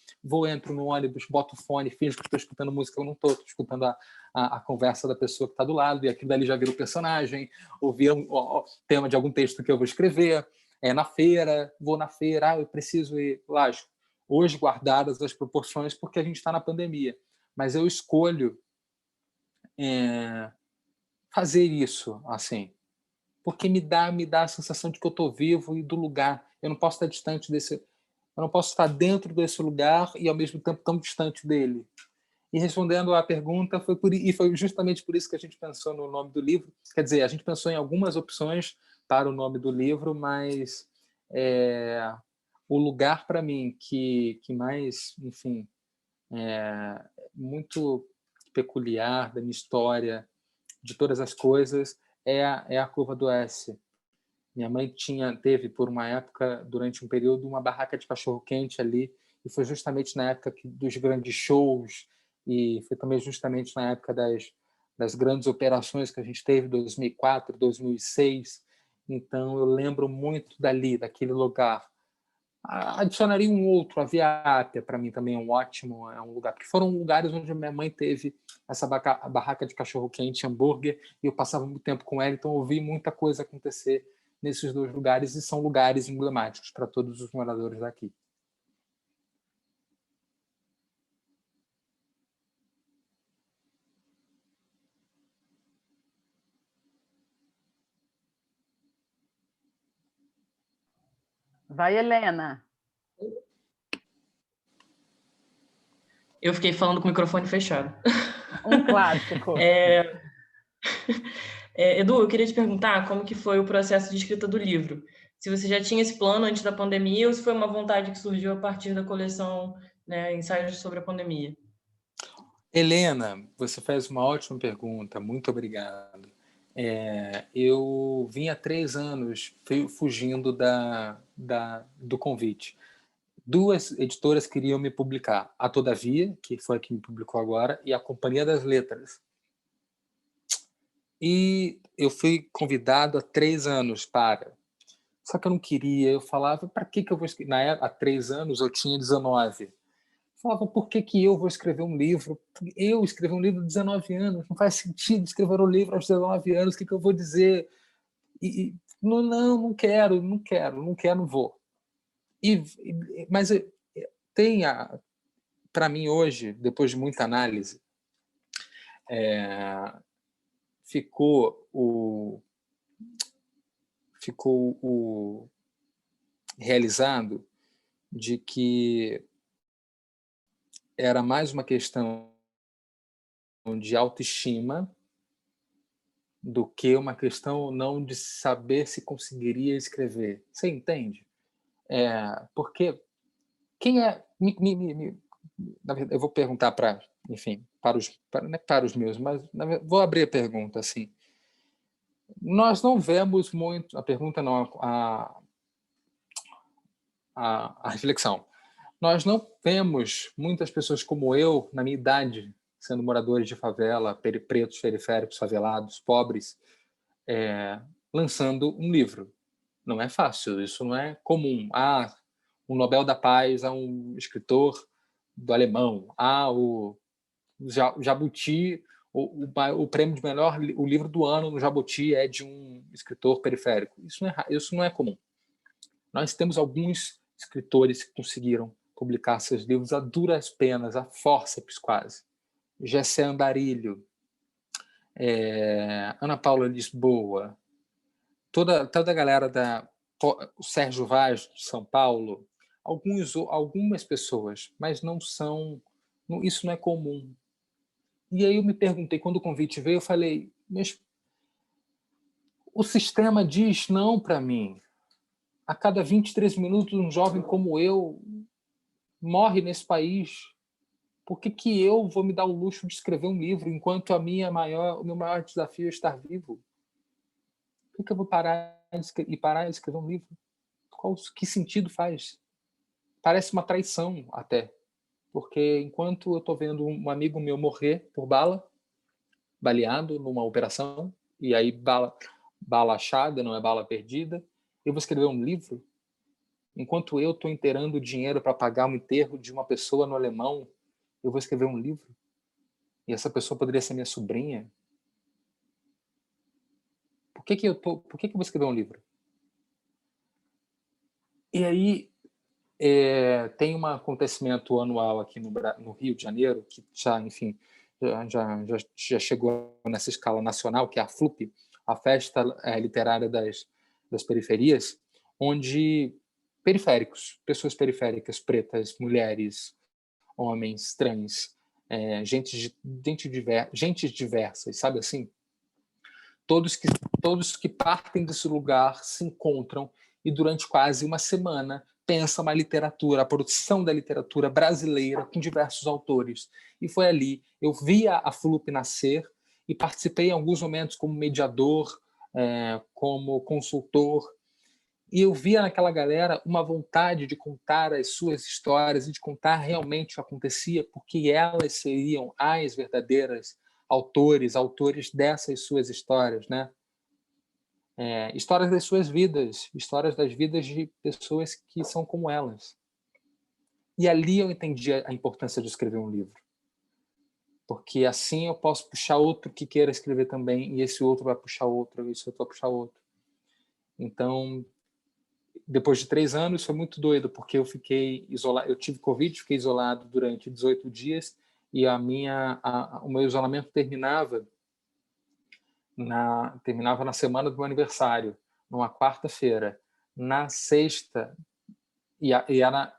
entro no ônibus, boto o fone, finjo que estou escutando música, eu não estou escutando a conversa da pessoa que está do lado, e aquilo dali já vira o personagem, ou vira o tema de algum texto que eu vou escrever. Na feira, vou na feira, eu preciso ir, lógico, hoje guardadas as proporções, porque a gente está na pandemia, mas eu escolho fazer isso, assim, porque me dá a sensação de que eu estou vivo e do lugar. Eu não posso estar distante desse... Eu não posso estar dentro desse lugar e, ao mesmo tempo, tão distante dele. E, respondendo à pergunta, foi justamente por isso que a gente pensou no nome do livro. Quer dizer, a gente pensou em algumas opções para o nome do livro, mas o lugar, para mim, que mais, enfim, muito peculiar da minha história, de todas as coisas, é a Curva do S. Minha mãe teve, por uma época, durante um período, uma barraca de cachorro-quente ali, e foi justamente na época dos grandes shows, e foi também justamente na época das grandes operações que a gente teve, 2004, 2006. Então, eu lembro muito daquele lugar. Adicionaria um outro, a Via Ápia, para mim também é um lugar, porque foram lugares onde minha mãe teve essa barraca de cachorro-quente, hambúrguer, e eu passava muito tempo com ela, então eu vi muita coisa acontecer nesses dois lugares, e são lugares emblemáticos para todos os moradores daqui. Vai, Helena. Eu fiquei falando com o microfone fechado. Um clássico. Edu, eu queria te perguntar como que foi o processo de escrita do livro. Se você já tinha esse plano antes da pandemia ou se foi uma vontade que surgiu a partir da coleção, né, Ensaios sobre a Pandemia. Helena, você faz uma ótima pergunta, muito obrigado. Eu vim há 3 anos fugindo do convite. 2 editoras queriam me publicar, a Todavia, que foi a que me publicou agora, e a Companhia das Letras. E eu fui convidado há 3 anos para... Só que eu não queria, eu falava, para que eu vou escrever? Há 3 anos eu tinha 19. Falava, por que eu vou escrever um livro? Eu escrevi um livro de 19 anos, não faz sentido escrever um livro aos 19 anos, o que eu vou dizer? Não quero, não vou. Mas tem, para mim hoje, depois de muita análise, ficou realizado de que era mais uma questão de autoestima do que uma questão não de saber se conseguiria escrever. Você entende? Porque quem é... na verdade, eu vou perguntar para os meus, mas vou abrir a pergunta assim. Nós não vemos muito... A pergunta não, a reflexão. Nós não vemos muitas pessoas como eu, na minha idade, sendo moradores de favela, pretos, periféricos, favelados, pobres, lançando um livro. Não é fácil, isso não é comum. Um Nobel da Paz a um escritor do alemão. O Jabuti, o prêmio de melhor, o livro do ano no Jabuti é de um escritor periférico. Isso não é comum. Nós temos alguns escritores que conseguiram publicar seus livros a duras penas, a fórceps quase. Gessé Andarilho, Ana Paula Lisboa, toda a galera o Sérgio Vaz de São Paulo, algumas pessoas, mas isso não é comum. E aí eu me perguntei, quando o convite veio, eu falei, mas o sistema diz não para mim. A cada 23 minutos, um jovem como eu morre nesse país. Por que eu vou me dar o luxo de escrever um livro enquanto o meu maior desafio é estar vivo? Por que eu vou parar de escrever um livro? Que sentido faz? Parece uma traição até. Porque enquanto eu estou vendo um amigo meu morrer por baleado numa operação, e aí bala achada, não é bala perdida, eu vou escrever um livro? Enquanto eu estou inteirando dinheiro para pagar o enterro de uma pessoa no Alemão, eu vou escrever um livro? E essa pessoa poderia ser minha sobrinha? Por que eu vou escrever um livro? E aí tem um acontecimento anual aqui no Rio de Janeiro, que já, enfim, já chegou nessa escala nacional, que é a FLUP, a Festa Literária das Periferias, onde pessoas periféricas, pretas, mulheres, homens, trans, gente diversas, sabe assim? Todos que partem desse lugar se encontram e durante quase uma semana pensam a produção da literatura brasileira com diversos autores. E foi ali, eu vi a FLUP nascer e participei em alguns momentos como mediador, como consultor, e eu via naquela galera uma vontade de contar as suas histórias e de contar realmente o que acontecia, porque elas seriam as verdadeiras autores dessas suas histórias, né? Histórias das suas vidas, histórias das vidas de pessoas que são como elas. E ali eu entendi a importância de escrever um livro. Porque assim eu posso puxar outro que queira escrever também, e esse outro vai puxar outro, e esse outro vai puxar outro. Então, depois de 3 anos, foi muito doido, porque eu fiquei isolado, eu tive Covid, fiquei isolado durante 18 dias, e o meu isolamento terminava na semana do meu aniversário, numa quarta-feira. Na sexta,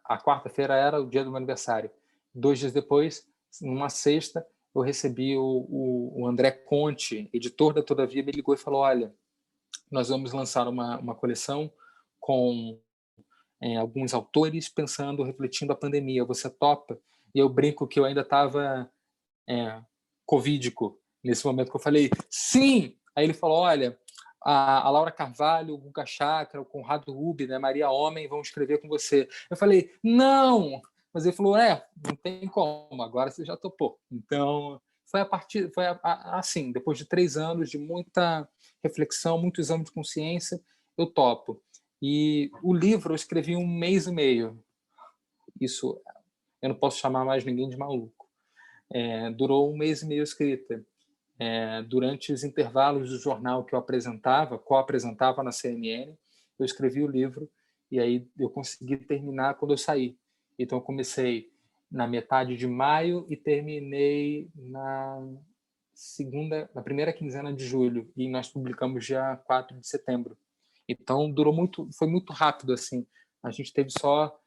a quarta-feira era o dia do meu aniversário. 2 dias depois, numa sexta, eu recebi o André Conte, editor da Todavia, me ligou e falou: olha, nós vamos lançar uma coleção com alguns autores refletindo a pandemia. Você topa? E eu brinco que eu ainda estava covídico nesse momento que eu falei sim. Aí ele falou: olha, a Laura Carvalho, o Guga Chakra, o Conrado Rubi, né, Maria Homem vão escrever com você. Eu falei: não. Mas ele falou: não tem como, agora você já topou. Então foi assim, depois de 3 anos de muita reflexão, muito exame de consciência, eu topo. E o livro eu escrevi 1 mês e meio. Isso, eu não posso chamar mais ninguém de maluco. Durou 1 mês e meio escrita. Durante os intervalos do jornal que eu co-apresentava na CNN, eu escrevi o livro e aí eu consegui terminar quando eu saí. Então eu comecei na metade de maio e terminei na primeira quinzena de julho, e nós publicamos dia 4 de setembro. Então foi muito rápido assim. A gente teve só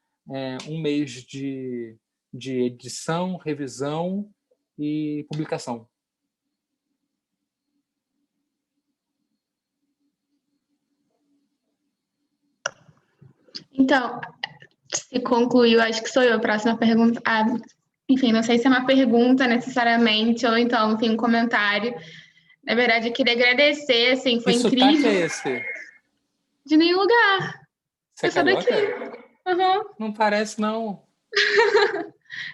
1 mês de edição, revisão e publicação. Então, se concluiu, acho que sou eu a próxima pergunta. Enfim, não sei se é uma pergunta necessariamente, ou então, enfim, um comentário. Na verdade, eu queria agradecer, assim, foi incrível. Que sotaque é esse? De nenhum lugar. Você é carioca? Daqui. Uhum. Não parece, não.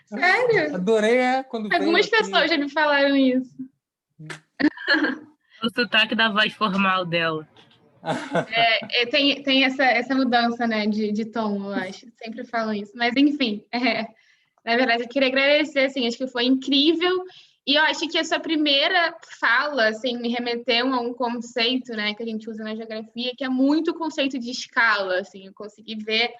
Sério? Adorei, quando algumas pessoas já me falaram isso. O sotaque da voz formal dela. Tem essa mudança, né, de tom, eu acho. Sempre falam isso. Mas, enfim, Na verdade, eu queria agradecer, assim, acho que foi incrível. E eu acho que a sua primeira fala, assim, me remeteu a um conceito, né, que a gente usa na geografia, que é muito o conceito de escala, assim, eu consegui ver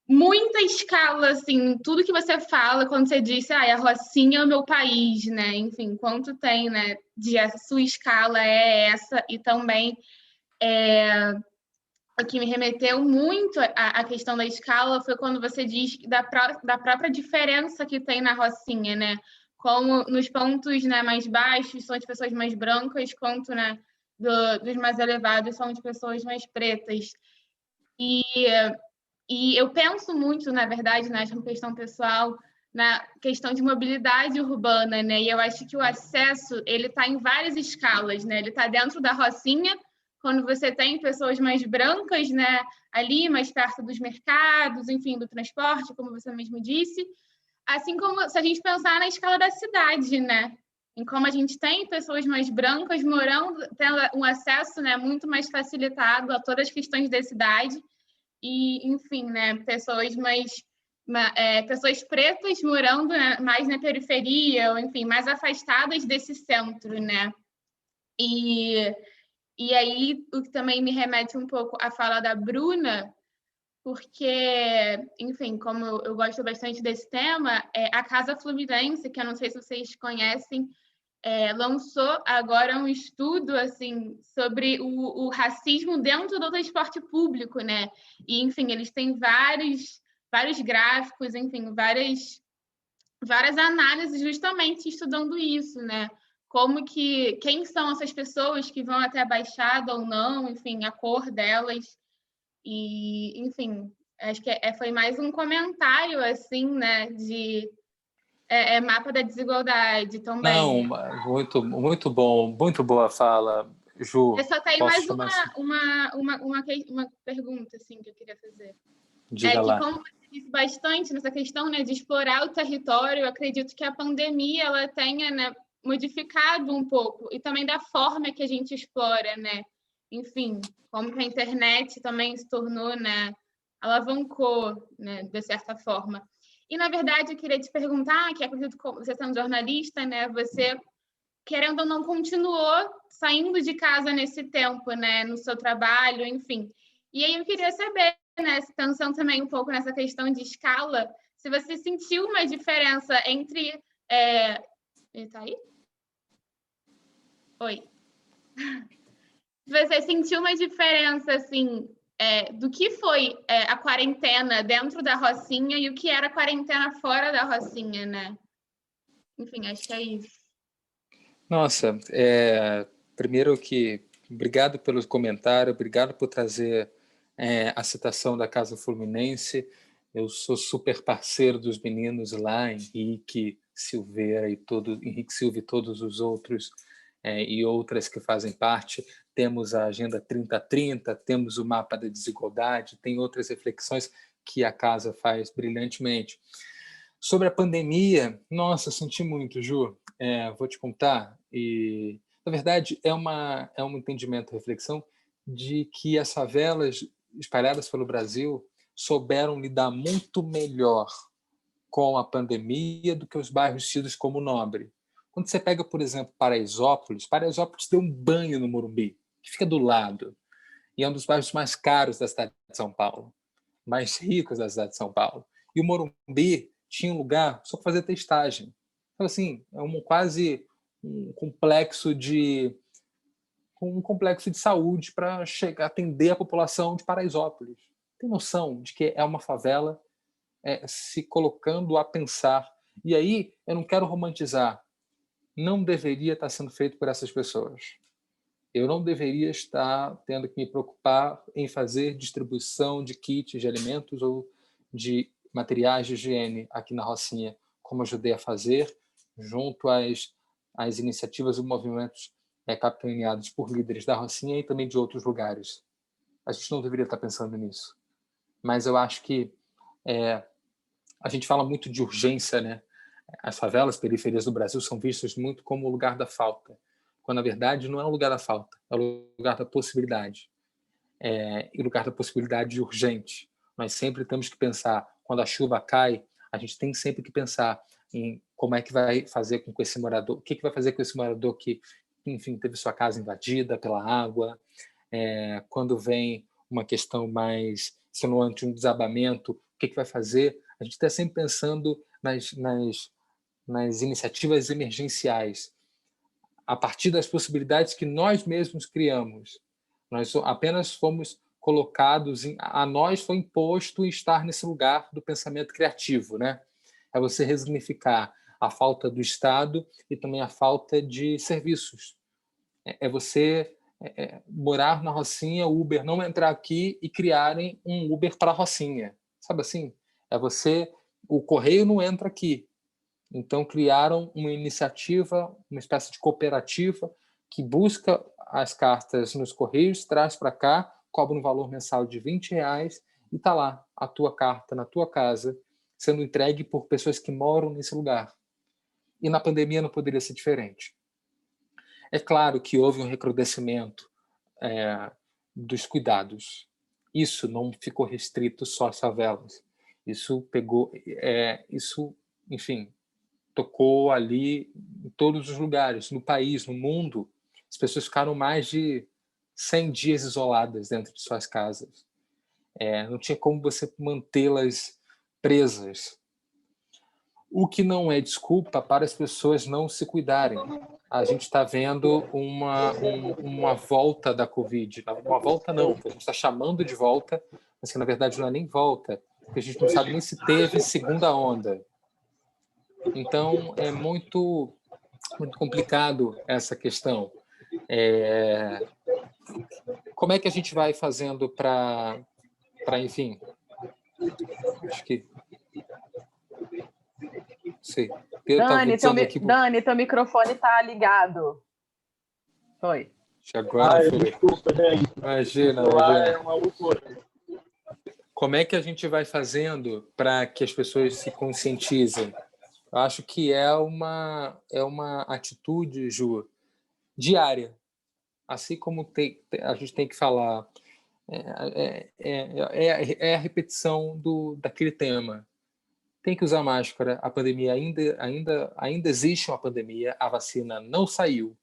muita escala, assim, tudo que você fala quando você disse, a Rocinha é o meu país, né, enfim, quanto tem, né, de a sua escala é essa, e também o que me remeteu muito à questão da escala foi quando você diz da própria diferença que tem na Rocinha, né? Como nos pontos, né, mais baixos são de pessoas mais brancas, quanto, né, dos mais elevados são de pessoas mais pretas. E, e eu penso muito, na verdade, nessa questão pessoal, na questão de mobilidade urbana, né? E eu acho que o acesso, ele está em várias escalas, né? Ele está dentro da Rocinha, quando você tem pessoas mais brancas, né, ali mais perto dos mercados, enfim, do transporte, como você mesmo disse, assim como se a gente pensar na escala da cidade, né, em como a gente tem pessoas mais brancas morando, tendo um acesso, né, muito mais facilitado a todas as questões da cidade e, enfim, né, pessoas pretas morando, né, mais na periferia, ou enfim, mais afastadas desse centro, né, e aí, o que também me remete um pouco à fala da Bruna, porque, enfim, como eu gosto bastante desse tema, a Casa Fluminense, que eu não sei se vocês conhecem, lançou agora um estudo assim sobre o racismo dentro do transporte público, né? E, enfim, eles têm vários gráficos, enfim, várias análises justamente estudando isso, né? Quem são essas pessoas que vão até a Baixada ou não, enfim, a cor delas. E, enfim, acho que foi mais um comentário, assim, né, de mapa da desigualdade também. Não, muito bom, muito boa fala, Ju. Eu só tenho Posso mais chamar assim? uma pergunta, assim, que eu queria fazer. Diga Que lá. como você disse bastante nessa questão, né, de explorar o território, eu acredito que a pandemia ela tenha, né, modificado um pouco e também da forma que a gente explora, né? Enfim, como que a internet também se tornou, né, alavancou, né, de certa forma. E na verdade eu queria te perguntar, que acredito que você sendo jornalista, né, você querendo ou não continuou saindo de casa nesse tempo, né, no seu trabalho, enfim. E aí eu queria saber, né, pensando também um pouco nessa questão de escala, se você sentiu uma diferença entre... Ele tá aí? Oi. Você sentiu uma diferença, assim, do que foi a quarentena dentro da Rocinha e o que era a quarentena fora da Rocinha, né? Enfim, acho que é isso. Nossa, primeiro que obrigado pelo comentário, obrigado por trazer a citação da Casa Fluminense. Eu sou super parceiro dos meninos lá, Henrique Silveira Henrique Silva e todos os outros e outras que fazem parte. Temos a Agenda 3030, temos o Mapa da Desigualdade, tem outras reflexões que a Casa faz brilhantemente. Sobre a pandemia, nossa, senti muito, Ju. Vou te contar. E, na verdade, é um entendimento, reflexão de que as favelas espalhadas pelo Brasil souberam lidar muito melhor com a pandemia do que os bairros tidos como nobre. Quando você pega, por exemplo, Paraisópolis deu um banho no Morumbi, que fica do lado, e é um dos bairros mais caros da cidade de São Paulo, mais ricos da cidade de São Paulo. E o Morumbi tinha um lugar só para fazer testagem. Então, assim, quase um complexo de saúde para atender a população de Paraisópolis. Tem noção de que é uma favela se colocando a pensar. E aí, eu não quero romantizar. Não deveria estar sendo feito por essas pessoas. Eu não deveria estar tendo que me preocupar em fazer distribuição de kits de alimentos ou de materiais de higiene aqui na Rocinha, como ajudei a fazer, junto às iniciativas e movimentos capitaneados por líderes da Rocinha e também de outros lugares. A gente não deveria estar pensando nisso. Mas eu acho que a gente fala muito de urgência, né? As favelas, periferias do Brasil são vistas muito como o lugar da falta, quando na verdade não é o lugar da falta, é o lugar da possibilidade. E o lugar da possibilidade urgente. Nós sempre temos que pensar, quando a chuva cai, a gente tem sempre que pensar em como é que vai fazer com esse morador, o que vai fazer com esse morador que, enfim, teve sua casa invadida pela água, quando vem uma questão mais extenuante, um desabamento, o que vai fazer? A gente está sempre pensando nas iniciativas emergenciais, a partir das possibilidades que nós mesmos criamos. Nós apenas fomos colocados, a nós foi imposto estar nesse lugar do pensamento criativo, né? É você resignificar a falta do Estado e também a falta de serviços. É você morar na Rocinha, o Uber não entrar aqui e criarem um Uber para a Rocinha. Sabe assim? O Correio não entra aqui. Então, criaram uma iniciativa, uma espécie de cooperativa que busca as cartas nos Correios, traz para cá, cobra um valor mensal de R$20 e está lá a tua carta na tua casa, sendo entregue por pessoas que moram nesse lugar. E na pandemia não poderia ser diferente. É claro que houve um recrudescimento dos cuidados. Isso não ficou restrito só às favelas. Isso enfim, tocou ali em todos os lugares, no país, no mundo. As pessoas ficaram mais de 100 dias isoladas dentro de suas casas. Não tinha como você mantê-las presas. O que não é desculpa para as pessoas não se cuidarem. A gente está vendo uma volta da Covid. Uma volta não, que a gente está chamando de volta, mas que na verdade não é nem volta, porque a gente não sabe nem se teve segunda onda. Então, é muito, muito complicado essa questão. Como é que a gente vai fazendo para enfim, acho que... Sei. Dani, teu microfone está ligado. Foi. Agora foi. Desculpa, gente. Imagina. É uma loucura. Como é que a gente vai fazendo para que as pessoas se conscientizem? Eu acho que é uma atitude, Ju, diária. Assim como a gente tem que falar, é a repetição daquele tema. Tem que usar máscara, a pandemia ainda existe uma pandemia, a vacina não saiu.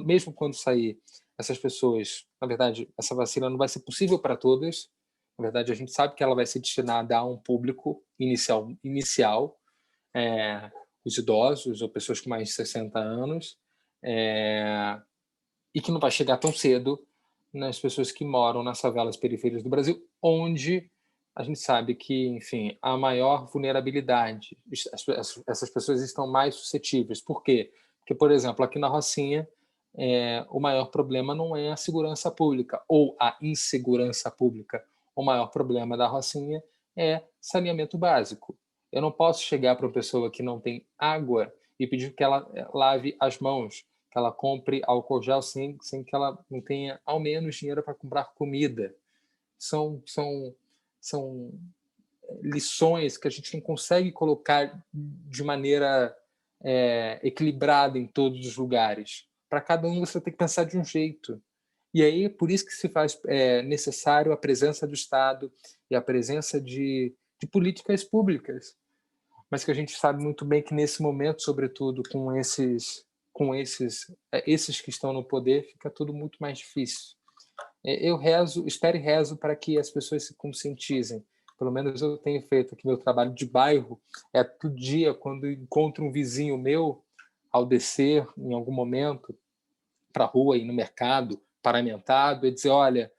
Mesmo quando sair, essas pessoas, na verdade, essa vacina não vai ser possível para todas. Na verdade, a gente sabe que ela vai ser destinada a um público inicial, os idosos ou pessoas com mais de 60 anos, e que não vai chegar tão cedo nas pessoas que moram nas favelas periféricas do Brasil, onde a gente sabe que, enfim, há maior vulnerabilidade. Essas pessoas estão mais suscetíveis. Por quê? Porque, por exemplo, aqui na Rocinha, o maior problema não é a segurança pública ou a insegurança pública. O maior problema da Rocinha é saneamento básico. Eu não posso chegar para uma pessoa que não tem água e pedir que ela lave as mãos, que ela compre álcool gel sem que ela não tenha ao menos dinheiro para comprar comida. São lições que a gente não consegue colocar de maneira equilibrada em todos os lugares. Para cada um você tem que pensar de um jeito. E aí por isso que se faz necessário a presença do Estado e a presença de políticas públicas. Mas que a gente sabe muito bem que nesse momento, sobretudo com esses que estão no poder, fica tudo muito mais difícil. Eu espero e rezo para que as pessoas se conscientizem. Pelo menos eu tenho feito aqui meu trabalho de bairro. Todo dia, quando encontro um vizinho meu, ao descer em algum momento para a rua, ir no mercado, paramentado, e dizer, olha,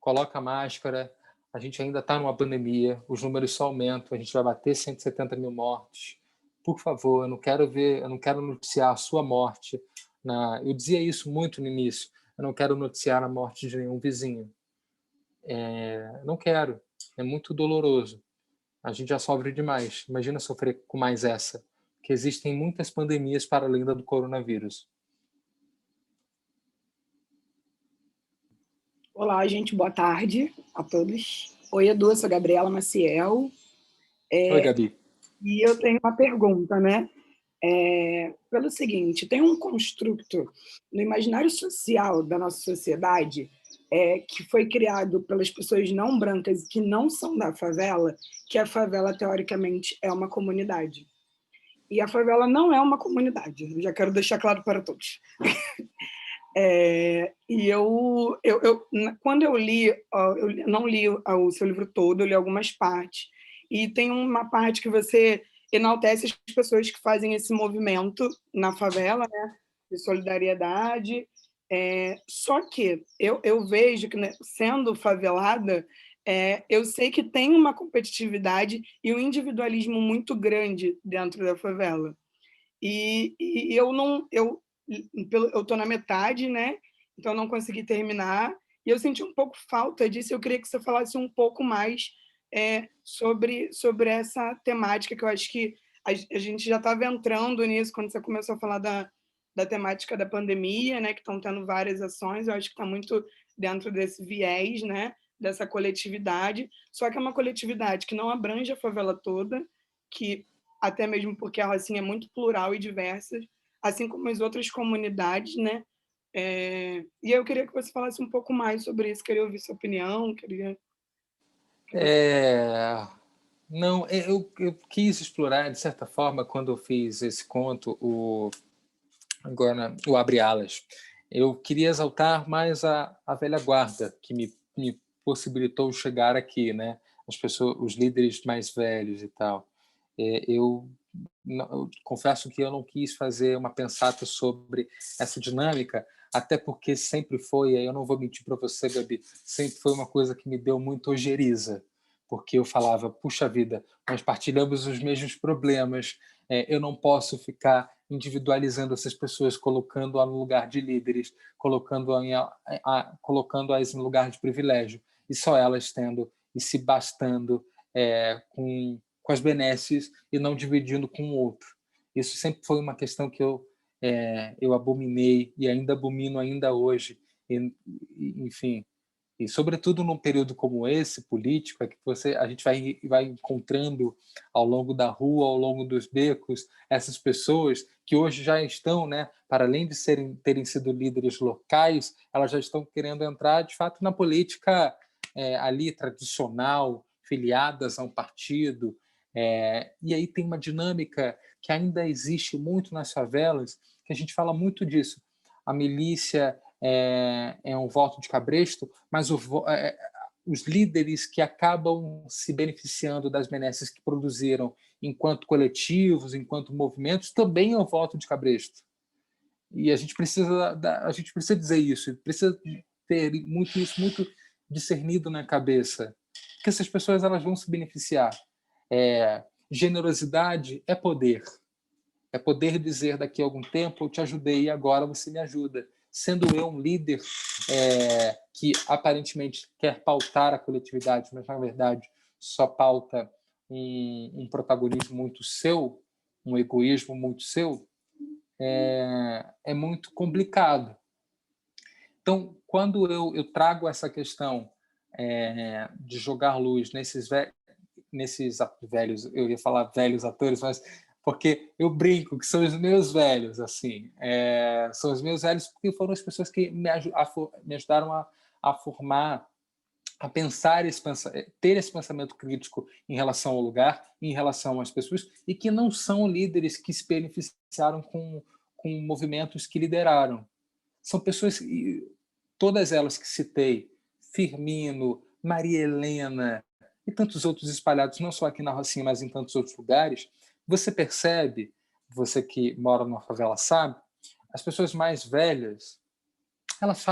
coloca a máscara, a gente ainda está numa pandemia, os números só aumentam, a gente vai bater 170 mil mortes. Por favor, eu não quero noticiar a sua morte. Eu dizia isso muito no início. Eu não quero noticiar a morte de nenhum vizinho. Não quero. É muito doloroso. A gente já sofre demais. Imagina sofrer com mais essa. Que existem muitas pandemias para além da do coronavírus. Olá, gente. Boa tarde a todos. Oi, Edu. Eu sou Gabriela Maciel. Oi, Gabi. E eu tenho uma pergunta, né? Pelo seguinte, tem um construto no imaginário social da nossa sociedade que foi criado pelas pessoas não brancas que não são da favela, que a favela, teoricamente, é uma comunidade. E a favela não é uma comunidade, eu já quero deixar claro para todos. Quando eu li, eu não li o seu livro todo, eu li algumas partes, e tem uma parte que você enaltece as pessoas que fazem esse movimento na favela, né, de solidariedade. Só que eu vejo que, né, sendo favelada, eu sei que tem uma competitividade e um individualismo muito grande dentro da favela. E eu estou na metade, né? Então não consegui terminar. E eu senti um pouco falta disso. Eu queria que você falasse um pouco mais sobre essa temática, que eu acho que a gente já estava entrando nisso quando você começou a falar da temática da pandemia, né? Que estão tendo várias ações. Eu acho que está muito dentro desse viés, né? Dessa coletividade. Só que é uma coletividade que não abrange a favela toda, que até mesmo porque a Rocinha é muito plural e diversa, assim como as outras comunidades, né? E eu queria que você falasse um pouco mais sobre isso, queria ouvir sua opinião, queria... Não, eu quis explorar, de certa forma, quando eu fiz esse conto, o Abre Alas. Eu queria exaltar mais a velha guarda, que me possibilitou chegar aqui, né? As pessoas, os líderes mais velhos e tal. Eu confesso que eu não quis fazer uma pensata sobre essa dinâmica, até porque sempre foi, eu não vou mentir para você, Gabi, sempre foi uma coisa que me deu muito ojeriza, porque eu falava, puxa vida, nós partilhamos os mesmos problemas, eu não posso ficar individualizando essas pessoas, colocando-as no lugar de líderes, colocando-as no lugar de privilégio, e só elas tendo e se bastando com as benesses e não dividindo com o outro. Isso sempre foi uma questão que eu abominei e ainda abomino ainda hoje. Enfim, e sobretudo num período como esse, político, que a gente vai encontrando ao longo da rua, ao longo dos becos, essas pessoas que hoje já estão, né, para além de terem sido líderes locais, elas já estão querendo entrar, de fato, na política ali tradicional, filiadas a um partido. E aí tem uma dinâmica que ainda existe muito nas favelas, que a gente fala muito disso. A milícia é um voto de cabresto, mas os líderes que acabam se beneficiando das benesses que produziram enquanto coletivos, enquanto movimentos, também é um voto de cabresto. E a gente precisa dizer isso, precisa ter isso muito discernido na cabeça, que essas pessoas elas vão se beneficiar. Generosidade é poder dizer daqui a algum tempo eu te ajudei e agora você me ajuda, sendo eu um líder que aparentemente quer pautar a coletividade, mas na verdade só pauta um protagonismo muito seu, um egoísmo muito seu, é muito complicado. Então, quando eu trago essa questão de jogar luz nesses velhos, eu ia falar velhos atores, mas porque eu brinco que são os meus velhos, assim, são os meus velhos porque foram as pessoas que me ajudaram a formar, a pensar, ter esse pensamento crítico em relação ao lugar, em relação às pessoas, e que não são líderes que se beneficiaram com movimentos que lideraram. São pessoas, todas elas que citei, Firmino, Maria Helena e tantos outros espalhados, não só aqui na Rocinha, mas em tantos outros lugares, você percebe, você que mora numa favela sabe, as pessoas mais velhas, elas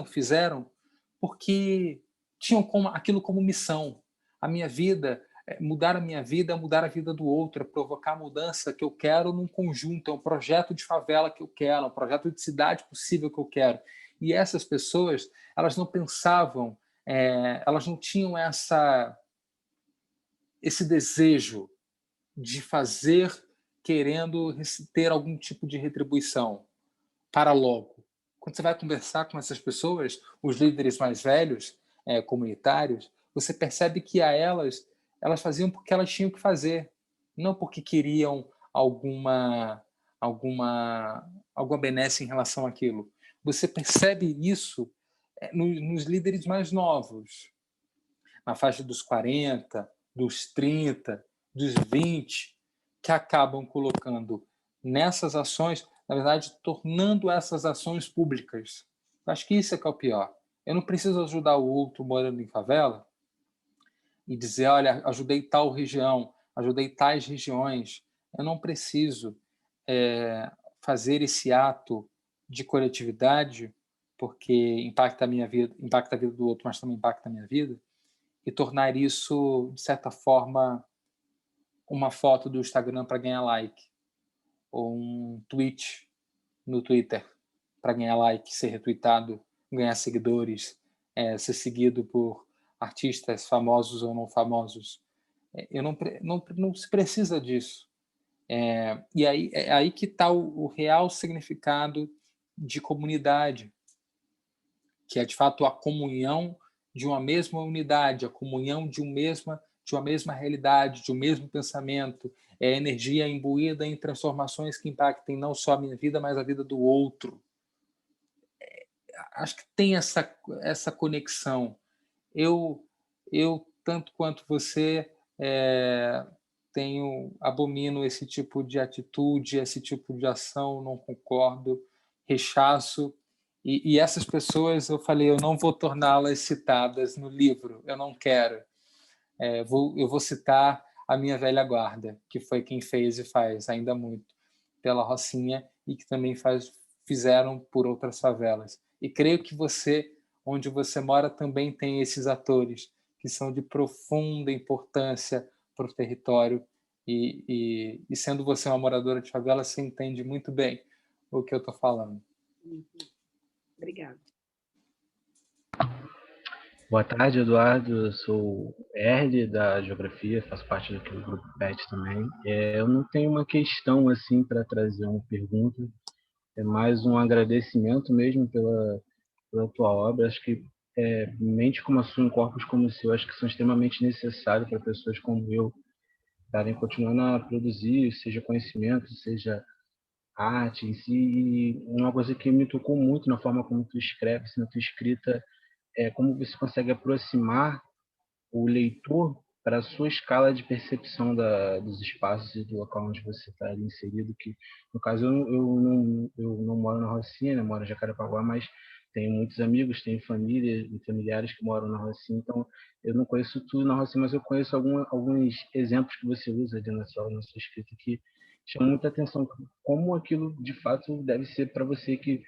fizeram porque tinham aquilo como missão. A minha vida, mudar a minha vida, mudar a vida do outro, provocar a mudança que eu quero num conjunto, é um projeto de favela que eu quero, é um projeto de cidade possível que eu quero. E essas pessoas, elas não pensavam, elas não tinham esse desejo de fazer querendo ter algum tipo de retribuição para logo. Quando você vai conversar com essas pessoas, os líderes mais velhos, comunitários, você percebe que elas faziam porque elas tinham que fazer, não porque queriam alguma benesse em relação àquilo. Você percebe isso nos líderes mais novos, na faixa dos 40, dos 30, dos 20, que acabam colocando nessas ações, na verdade, tornando essas ações públicas. Acho que isso é que é o pior. Eu não preciso ajudar o outro morando em favela e dizer, olha, ajudei tal região, ajudei tais regiões. Eu não preciso fazer esse ato de coletividade, porque impacta a minha vida, impacta a vida do outro, mas também impacta a minha vida, e tornar isso, de certa forma, uma foto do Instagram para ganhar like, ou um tweet no Twitter para ganhar like, ser retweetado, ganhar seguidores, ser seguido por artistas famosos ou não famosos. Não se precisa disso. E aí, é aí que está o real significado de comunidade, que é, de fato, a comunhão de uma mesma unidade, a comunhão de uma mesma realidade, de um mesmo pensamento, é a energia imbuída em transformações que impactem não só a minha vida, mas a vida do outro. Acho que tem essa conexão. Eu, tanto quanto você, abomino esse tipo de atitude, esse tipo de ação, não concordo, rechaço. E essas pessoas, eu falei, eu não vou torná-las citadas no livro, eu não quero. Eu vou citar a minha velha guarda, que foi quem fez e faz ainda muito pela Rocinha e que também fizeram por outras favelas. E creio que você, onde você mora, também tem esses atores que são de profunda importância para o território. E sendo você uma moradora de favela, você entende muito bem o que eu estou falando. Obrigada. Boa tarde, Eduardo. Eu sou Erle, da Geografia, faço parte do grupo PET também. Eu não tenho uma questão assim para trazer uma pergunta, é mais um agradecimento mesmo pela tua obra. Acho que mente como a sua, em corpos como o seu, acho que são extremamente necessários para pessoas como eu estarem continuando a produzir, seja conhecimento, seja arte em si. E uma coisa que me tocou muito na forma como tu escreve, na tua escrita, é como você consegue aproximar o leitor para a sua escala de percepção dos espaços e do local onde você está ali inserido. Que, no caso, eu não moro na Rocinha, né? Moro em Jacarepaguá, mas tenho muitos amigos, tenho família e familiares que moram na Rocinha, então eu não conheço tudo na Rocinha, mas eu conheço alguns exemplos que você usa ali na sua escrita que chamam muita atenção, como aquilo de fato deve ser para você que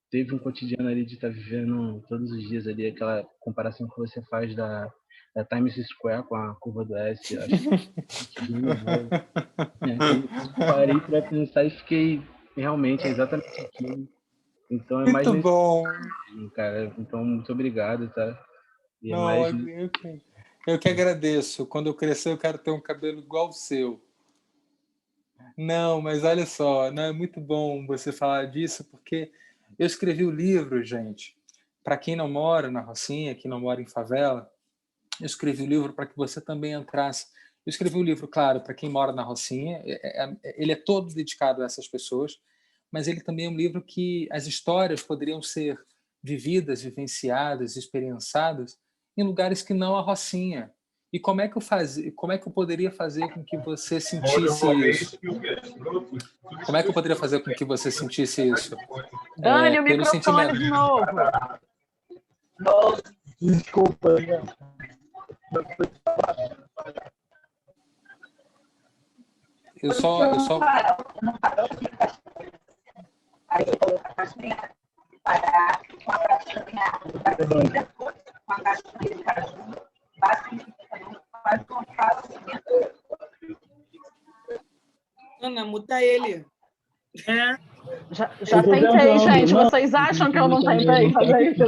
teve um cotidiano ali de estar vivendo todos os dias ali, aquela comparação que você faz da Times Square com a curva do S. Acho que parei para pensar e fiquei, realmente, é exatamente aquilo. Então, é mais muito bom, cara. Então, muito obrigado, tá? E não, eu que agradeço. Quando eu crescer, eu quero ter um cabelo igual o seu. Não, mas olha só, não é muito bom você falar disso, porque eu escrevi o livro, gente, para quem não mora na Rocinha, quem não mora em favela, eu escrevi o livro para que você também entrasse. Eu escrevi o livro, claro, para quem mora na Rocinha, ele é todo dedicado a essas pessoas, mas ele também é um livro que as histórias poderiam ser vividas, vivenciadas, experienciadas em lugares que não a Rocinha. E como é que eu poderia fazer com que você sentisse isso? Como é que eu poderia fazer com que você sentisse isso? Dani, o microfone de novo. Desculpa. Eu só... Ana, muta ele. Já tentei, gente. Vocês acham que eu não tentei fazer isso?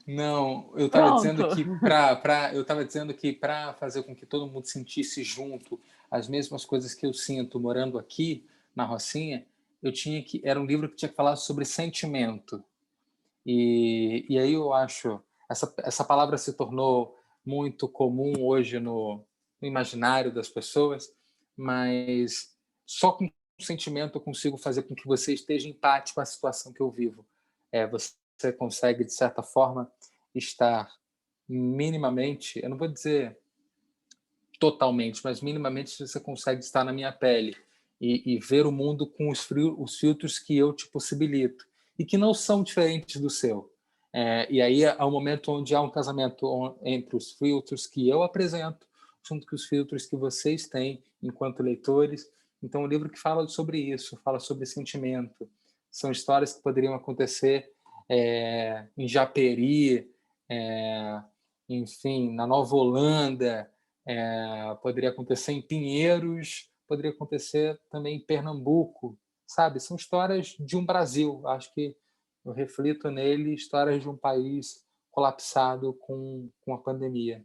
Não, eu estava dizendo que para fazer com que todo mundo sentisse junto as mesmas coisas que eu sinto morando aqui na Rocinha, era um livro que tinha que falar sobre sentimento. E aí eu acho essa palavra se tornou muito comum hoje no imaginário das pessoas, mas só com sentimento eu consigo fazer com que você esteja em paz com a situação que eu vivo. você consegue, de certa forma, estar minimamente, eu não vou dizer totalmente, mas minimamente você consegue estar na minha pele e ver o mundo com os filtros que eu te possibilito e que não são diferentes do seu. E aí é o momento onde há um casamento entre os filtros que eu apresento junto com os filtros que vocês têm enquanto leitores. Então, um livro que fala sobre isso, fala sobre sentimento. São histórias que poderiam acontecer em Japeri, enfim, na Nova Holanda, poderia acontecer em Pinheiros, poderia acontecer também em Pernambuco, sabe? São histórias de um Brasil. Acho que eu reflito nele histórias de um país colapsado com a pandemia.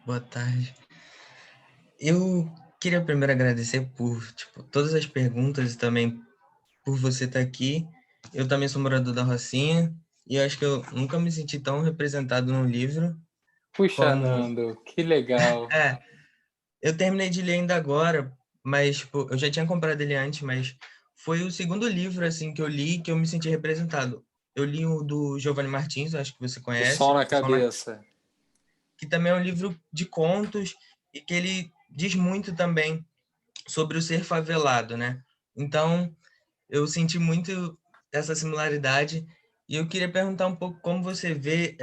Boa tarde. Eu queria primeiro agradecer por todas as perguntas e também por você estar aqui. Eu também sou morador da Rocinha e eu acho que eu nunca me senti tão representado num livro. Puxa, Nando, que legal. Eu terminei de ler ainda agora, mas eu já tinha comprado ele antes, mas foi o segundo livro assim que eu li que eu me senti representado. Eu li o do Giovanni Martins, acho que você conhece. O Sol na Cabeça. Que também é um livro de contos e que ele diz muito também sobre o ser favelado, né? Então, eu senti muito essa similaridade e eu queria perguntar um pouco como você vê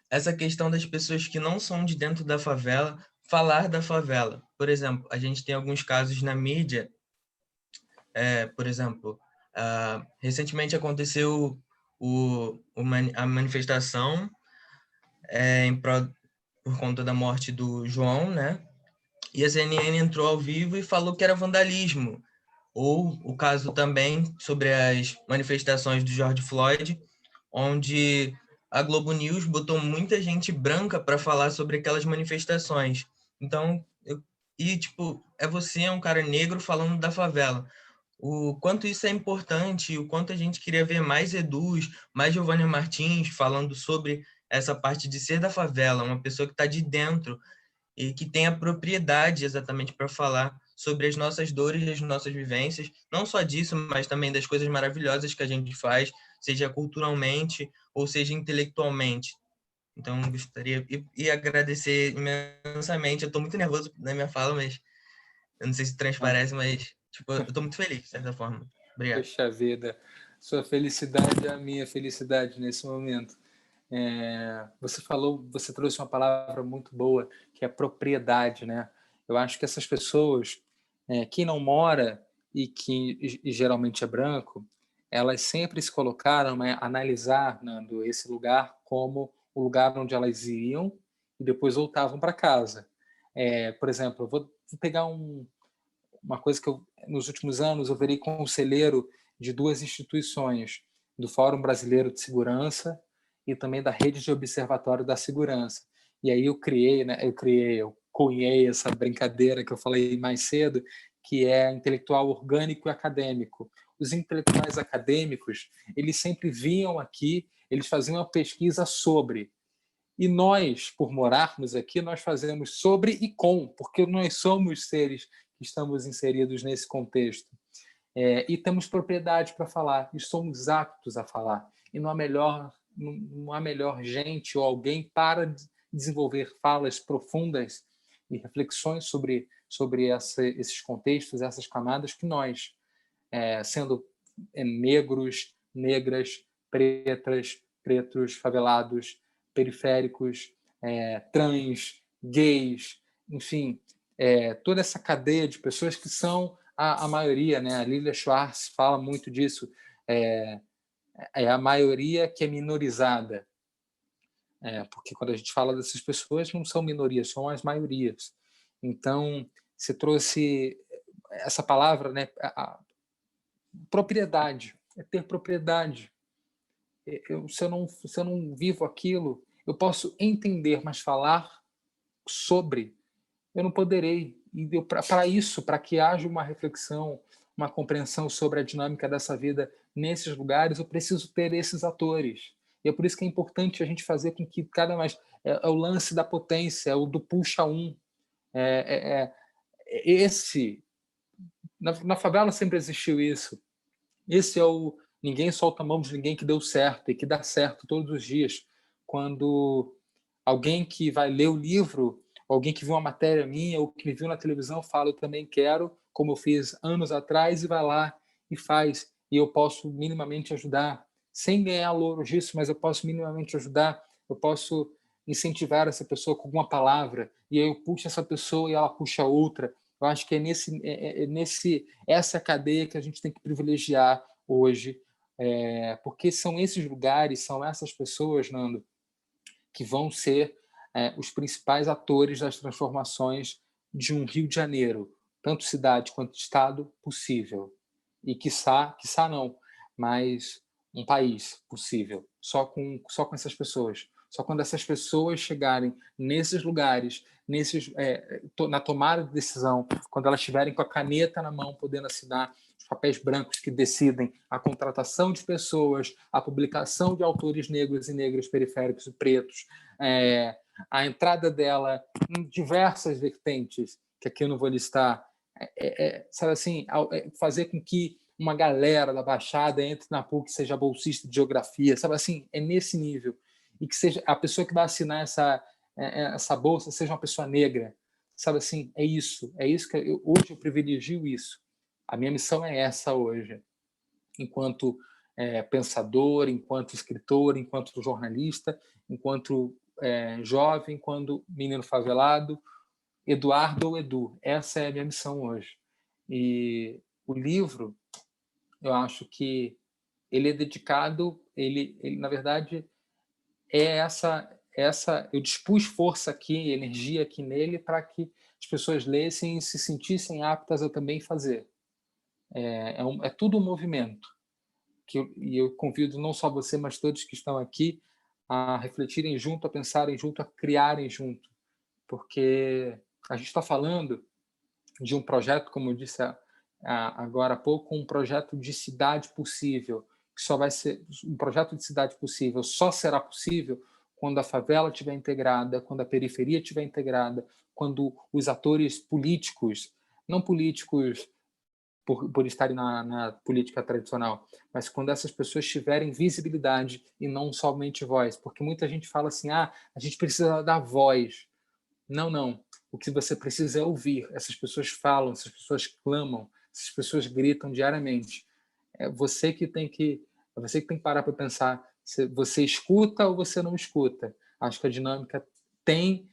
essa questão das pessoas que não são de dentro da favela falar da favela. Por exemplo, a gente tem alguns casos na mídia, por exemplo, recentemente aconteceu a manifestação por conta da morte do João, né? E a CNN entrou ao vivo e falou que era vandalismo. Ou o caso também sobre as manifestações do George Floyd, onde a Globo News botou muita gente branca para falar sobre aquelas manifestações. Então, você é um cara negro falando da favela. O quanto isso é importante, o quanto a gente queria ver mais Edus, mais Giovanni Martins falando sobre essa parte de ser da favela, uma pessoa que está de dentro e que tem a propriedade exatamente para falar sobre as nossas dores e as nossas vivências, não só disso, mas também das coisas maravilhosas que a gente faz, seja culturalmente ou seja intelectualmente. Então, eu gostaria e agradecer imensamente. Eu estou muito nervoso na minha fala, mas eu não sei se transparece, mas eu estou muito feliz, de certa forma. Obrigado. Poxa vida, sua felicidade é a minha felicidade nesse momento. Você trouxe uma palavra muito boa, que é propriedade, né? Eu acho que essas pessoas, quem não mora e que geralmente é branco, elas sempre se colocaram a analisar, Nando, esse lugar como o lugar onde elas iam e depois voltavam para casa. Por exemplo, eu vou pegar uma coisa que nos últimos anos eu virei conselheiro de duas instituições, do Fórum Brasileiro de Segurança e também da Rede de Observatório da Segurança. E aí eu cunhei essa brincadeira que eu falei mais cedo, que é intelectual orgânico e acadêmico. Os intelectuais acadêmicos, eles sempre vinham aqui, eles faziam uma pesquisa sobre. E nós, por morarmos aqui, nós fazemos sobre e com, porque nós somos seres que estamos inseridos nesse contexto. E temos propriedade para falar, e somos aptos a falar. E não há melhor gente ou alguém para desenvolver falas profundas e reflexões sobre esses contextos, essas camadas que nós, sendo negros, negras, pretos, favelados, periféricos, trans, gays, enfim, toda essa cadeia de pessoas que são a maioria, né? A Lilia Schwartz fala muito disso, é a maioria que é minorizada, porque quando a gente fala dessas pessoas não são minorias, são as maiorias. Então, você trouxe essa palavra, né? Propriedade, ter propriedade. Se eu não vivo aquilo, eu posso entender, mas falar sobre, eu não poderei. E para isso, para que haja uma reflexão, uma compreensão sobre a dinâmica dessa vida nesses lugares, eu preciso ter esses atores. E é por isso que é importante a gente fazer com que cada mais... É o lance da potência, é o do puxa um. Na favela sempre existiu isso. Esse é o ninguém solta a mão de ninguém que deu certo e que dá certo todos os dias. Quando alguém que vai ler o livro, alguém que viu uma matéria minha ou que me viu na televisão fala, eu também quero, como eu fiz anos atrás, e vai lá e faz. E eu posso minimamente ajudar, sem ganhar louros disso, mas eu posso minimamente ajudar, eu posso incentivar essa pessoa com alguma palavra, e aí eu puxo essa pessoa e ela puxa outra. Eu acho que essa cadeia que a gente tem que privilegiar hoje, porque são esses lugares, são essas pessoas, Nando, que vão ser os principais atores das transformações de um Rio de Janeiro, tanto cidade quanto estado, possível. E quiçá não, mas um país possível, só com essas pessoas. Só quando essas pessoas chegarem nesses lugares, na tomada de decisão, quando elas estiverem com a caneta na mão, podendo assinar os papéis brancos que decidem a contratação de pessoas, a publicação de autores negros e negras periféricos e pretos, a entrada dela em diversas vertentes, que aqui eu não vou listar, sabe assim, fazer com que uma galera da Baixada entre na PUC, seja bolsista de geografia, sabe assim, é nesse nível. E que seja a pessoa que vai assinar essa bolsa seja uma pessoa negra, sabe assim, é isso que hoje eu privilegio isso. A minha missão é essa hoje, enquanto pensador, enquanto escritor, enquanto jornalista, enquanto jovem, enquanto menino favelado, Eduardo ou Edu, essa é a minha missão hoje. E o livro, eu acho que ele é dedicado, ele na verdade eu dispus força aqui, energia aqui nele para que as pessoas lessem e se sentissem aptas a também fazer. É tudo um movimento. E eu convido não só você, mas todos que estão aqui a refletirem junto, a pensarem junto, a criarem junto. Porque a gente está falando de um projeto, como eu disse agora há pouco, um projeto de cidade possível, que só vai ser um projeto de cidade possível, só será possível quando a favela estiver integrada, quando a periferia estiver integrada, quando os atores políticos, não políticos por estarem na política tradicional, mas quando essas pessoas tiverem visibilidade e não somente voz, porque muita gente fala assim, a gente precisa dar voz. Não. O que você precisa é ouvir. Essas pessoas falam, essas pessoas clamam, essas pessoas gritam diariamente. É você que tem que parar para pensar se você escuta ou você não escuta. Acho que a dinâmica tem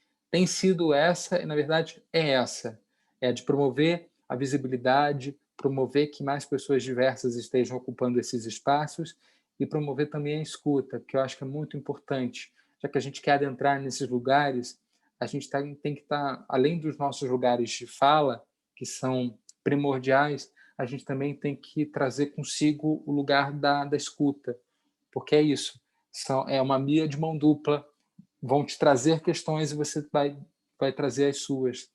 sido essa, e na verdade é essa. É de promover a visibilidade, promover que mais pessoas diversas estejam ocupando esses espaços e promover também a escuta, que eu acho que é muito importante. Já que a gente quer adentrar nesses lugares, a gente tem que estar, além dos nossos lugares de fala, que são primordiais, a gente também tem que trazer consigo o lugar da escuta, porque é isso, é uma via de mão dupla, vão te trazer questões e você vai trazer as suas.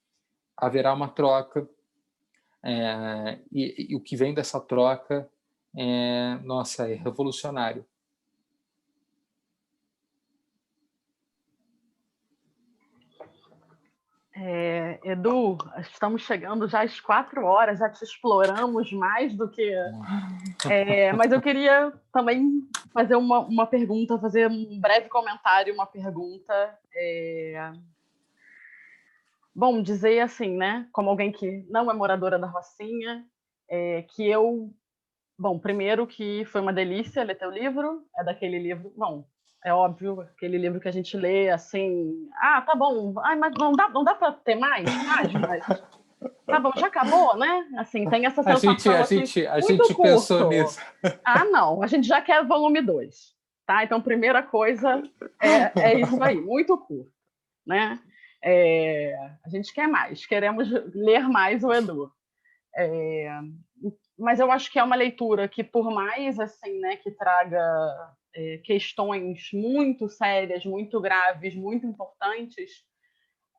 Haverá uma troca, e o que vem dessa troca é revolucionário. Edu, estamos chegando já às 4 horas, já te exploramos mais do que... mas eu queria também fazer uma pergunta, fazer um breve comentário, uma pergunta. Bom, dizer assim, né, como alguém que não é moradora da Rocinha, que eu... Bom, primeiro que foi uma delícia ler teu livro, é daquele livro... Bom, é óbvio, aquele livro que a gente lê assim, tá bom, mas não dá para ter mais? Tá bom, já acabou, né? Assim, tem essa sensação a gente pensou nisso. Não, a gente já quer volume 2, tá? Então, primeira coisa é isso aí, muito curto, né? A gente quer mais, queremos ler mais o Edu. Mas eu acho que é uma leitura que, por mais assim, né, que traga questões muito sérias, muito graves, muito importantes,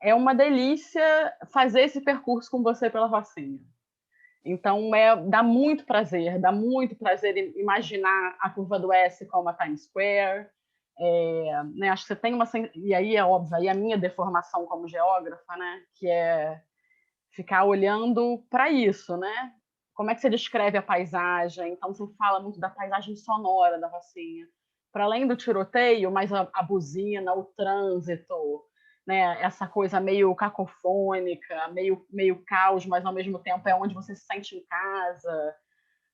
é uma delícia fazer esse percurso com você pela Rocinha. Então, dá muito prazer imaginar a curva do S como a Times Square. Né, acho que você tem e aí é óbvio, aí a minha deformação como geógrafa, né, que é ficar olhando para isso, né? Como é que você descreve a paisagem? Então, você fala muito da paisagem sonora da Rocinha. Para além do tiroteio, mas a buzina, o trânsito, né? Essa coisa meio cacofônica, meio caos, mas ao mesmo tempo é onde você se sente em casa.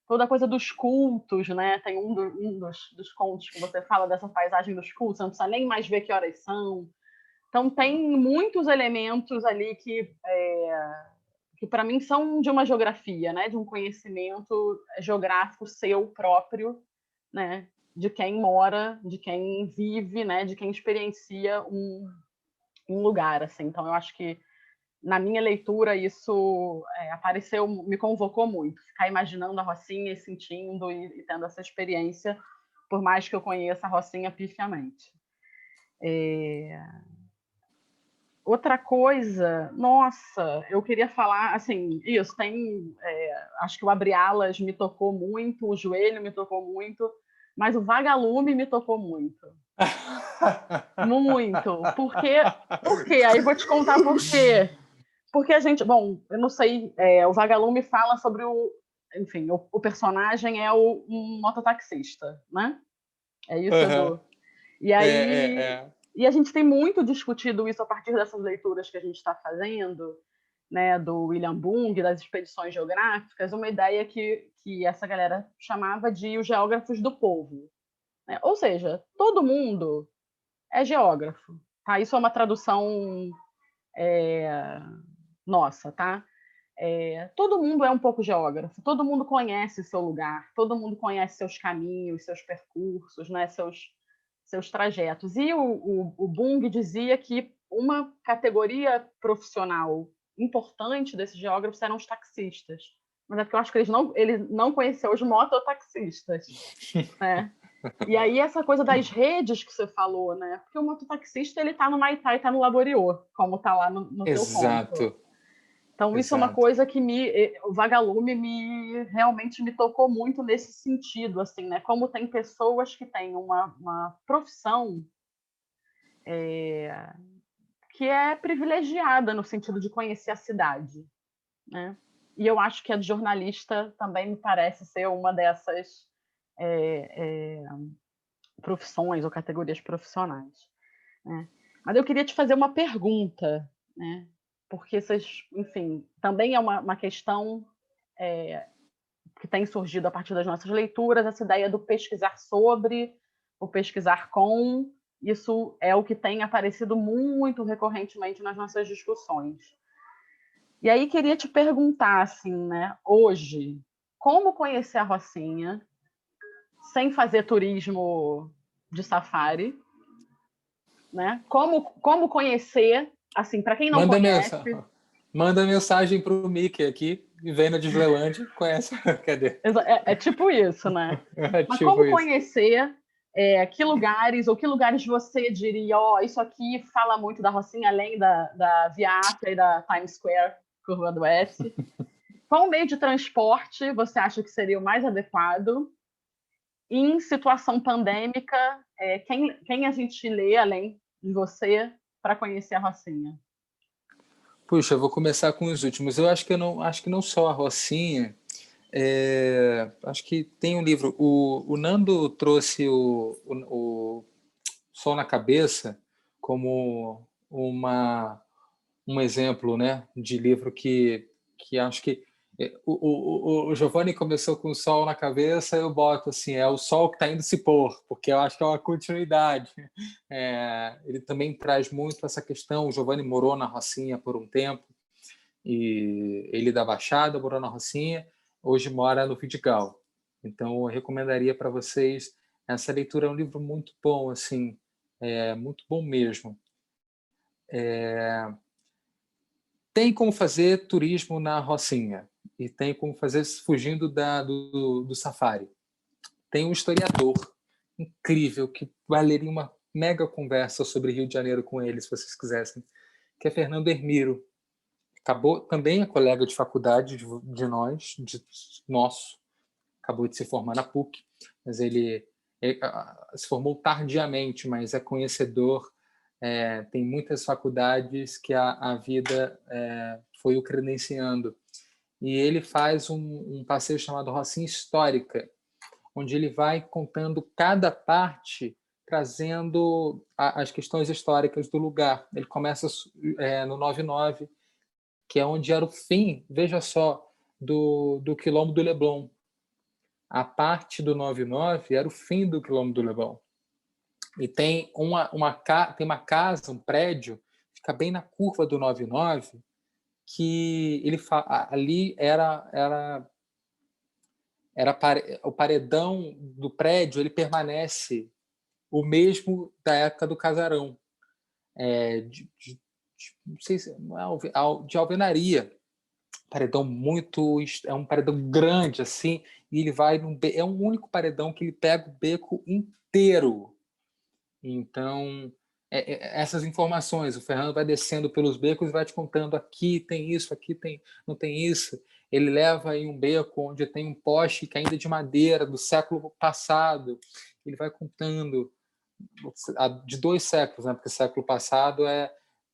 Toda a coisa dos cultos, né? Tem um dos contos que você fala dessa paisagem dos cultos, você não precisa nem mais ver que horas são. Então, tem muitos elementos ali que para mim são de uma geografia, né? De um conhecimento geográfico seu próprio, né? De quem mora, de quem vive, né? De quem experiencia um lugar, assim. Então, eu acho que na minha leitura isso apareceu, me convocou muito. Ficar imaginando a Rocinha e sentindo e tendo essa experiência, por mais que eu conheça a Rocinha pifiamente. Outra coisa, nossa, eu queria falar, assim, isso, acho que o Abre Alas me tocou muito, o Joelho me tocou muito, mas o Vagalume me tocou muito. Muito. Por quê? Aí vou te contar por quê. Porque a gente, bom, eu não sei, o Vagalume fala sobre enfim, o personagem é um mototaxista, né? É isso, Edu? E aí... E a gente tem muito discutido isso a partir dessas leituras que a gente está fazendo, né, do William Bung, das expedições geográficas, uma ideia que essa galera chamava de os geógrafos do povo. Né? Ou seja, todo mundo é geógrafo. Tá? Isso é uma tradução nossa. Tá? Todo mundo é um pouco geógrafo, todo mundo conhece seu lugar, todo mundo conhece seus caminhos, seus percursos, né, seus trajetos. E o Bung dizia que uma categoria profissional importante desses geógrafos eram os taxistas. Mas é porque eu acho que ele não conheceu os mototaxistas. Né? E aí essa coisa das redes que você falou, né? Porque o mototaxista ele está no Maitá e está no Laboriô, como está lá no teu conto. Então, isso é uma coisa que o Vagalume realmente me tocou muito nesse sentido, assim, né? Como tem pessoas que têm uma profissão que é privilegiada no sentido de conhecer a cidade, né? E eu acho que a de jornalista também me parece ser uma dessas profissões ou categorias profissionais, né? Mas eu queria te fazer uma pergunta, né? Porque enfim, também é uma questão que tem surgido a partir das nossas leituras, essa ideia do pesquisar sobre, o pesquisar com, isso é o que tem aparecido muito recorrentemente nas nossas discussões. E aí queria te perguntar, assim, né, hoje, como conhecer a Rocinha sem fazer turismo de safari, né? Como conhecer, assim, para quem não conhece... Manda mensagem para o Mickey aqui, e vem na Disneyland, conhece. Cadê? É tipo isso, né? Mas tipo como conhecer que lugares você diria, isso aqui fala muito da Rocinha, além da Via Ápia e da Times Square, Curva do Oeste. Qual meio de transporte você acha que seria o mais adequado? Em situação pandêmica, quem a gente lê, além de você, para conhecer a Rocinha? Puxa, eu vou começar com os últimos. Eu acho que não só a Rocinha. Acho que tem um livro. O Nando trouxe o Sol na Cabeça como um exemplo, né, de livro que acho que o Giovanni começou com o Sol na Cabeça. Eu boto assim, é o sol que está indo se pôr, porque eu acho que é uma continuidade. Ele também traz muito essa questão. O Giovanni morou na Rocinha por um tempo, e ele da Baixada morou na Rocinha, hoje mora no Vidigal. Então eu recomendaria para vocês essa leitura. É um livro muito bom, assim, muito bom mesmo. Tem como fazer turismo na Rocinha e tem como fazer fugindo do safari. Tem um historiador incrível que valeria uma mega conversa sobre Rio de Janeiro com ele, se vocês quisessem, que é Fernando Hermiro. Também é colega de faculdade nosso, acabou de se formar na PUC, mas ele se formou tardiamente, mas é conhecedor tem muitas faculdades que a vida foi o credenciando. E ele faz um passeio chamado Rocinha Histórica, onde ele vai contando cada parte, trazendo as questões históricas do lugar. Ele começa no 99, que é onde era o fim, veja só, do Quilombo do Leblon. A parte do 99 era o fim do Quilombo do Leblon. E tem uma casa, um prédio, fica bem na curva do 99, que ali era o paredão do prédio, ele permanece o mesmo da época do casarão, não sei se não é de alvenaria, paredão é um paredão grande assim, e ele vai é um único paredão que ele pega o beco inteiro. Então essas informações, o Fernando vai descendo pelos becos e vai te contando: aqui tem isso, aqui não tem isso. Ele leva em um beco onde tem um poste que ainda é de madeira do século passado. Ele vai contando de 2 séculos, né? Porque o século passado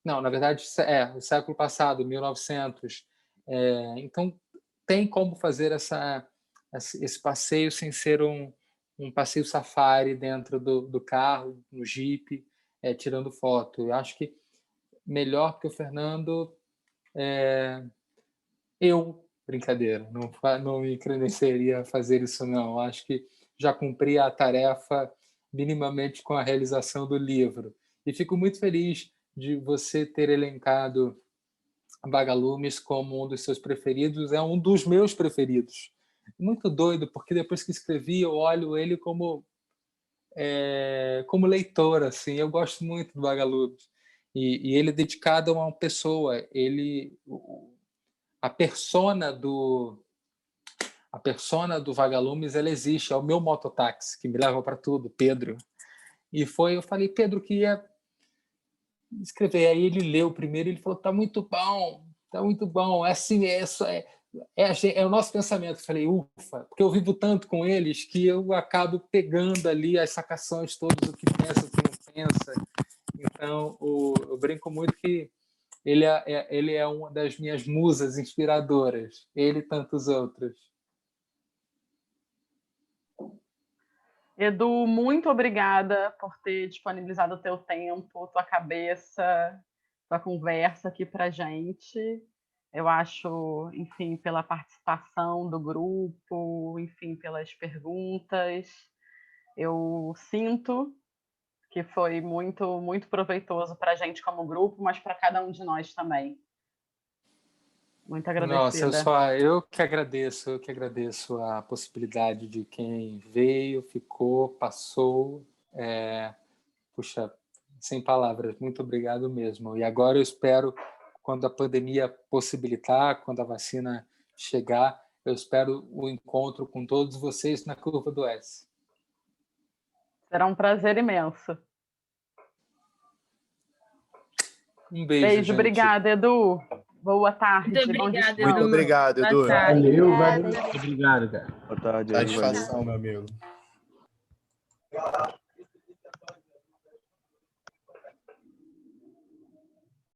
não, na verdade o século passado, 1900. Então tem como fazer esse passeio sem ser um passeio safari dentro do carro, no Jeep, tirando foto. Eu acho que melhor que o Fernando, brincadeira, não me credenciaria a fazer isso, não. Acho que já cumpri a tarefa minimamente com a realização do livro. E fico muito feliz de você ter elencado Vagalumes como um dos seus preferidos. É um dos meus preferidos. Muito doido, porque depois que escrevi, eu olho ele como leitor, assim. Eu gosto muito do Vagalumes. E ele é dedicado a uma pessoa. A persona do Vagalumes, ela existe. É o meu mototáxi, que me leva para tudo, Pedro. Eu falei: Pedro, queria escrever. Aí ele leu primeiro e ele falou: tá muito bom. É assim, é o nosso pensamento. Eu falei: ufa, porque eu vivo tanto com eles que eu acabo pegando ali as sacações todas, o que pensa, o que não pensa. Então, eu brinco muito que ele é uma das minhas musas inspiradoras, ele e tantos outros. Edu, muito obrigada por ter disponibilizado o teu tempo, tua cabeça, tua conversa aqui para a gente. Eu acho, enfim, pela participação do grupo, enfim, pelas perguntas. Eu sinto que foi muito, muito proveitoso para a gente como grupo, mas para cada um de nós também. Muito agradecida. Nossa, eu que agradeço a possibilidade de quem veio, ficou, passou. Puxa, sem palavras, muito obrigado mesmo. E agora eu espero, quando a pandemia possibilitar, quando a vacina chegar, eu espero o encontro com todos vocês na Curva do S. Será um prazer imenso. Um beijo, gente. Obrigada, Edu. Boa tarde. Muito obrigado, Edu. Valeu. Obrigado, cara. Boa tarde. Satisfação, meu amigo.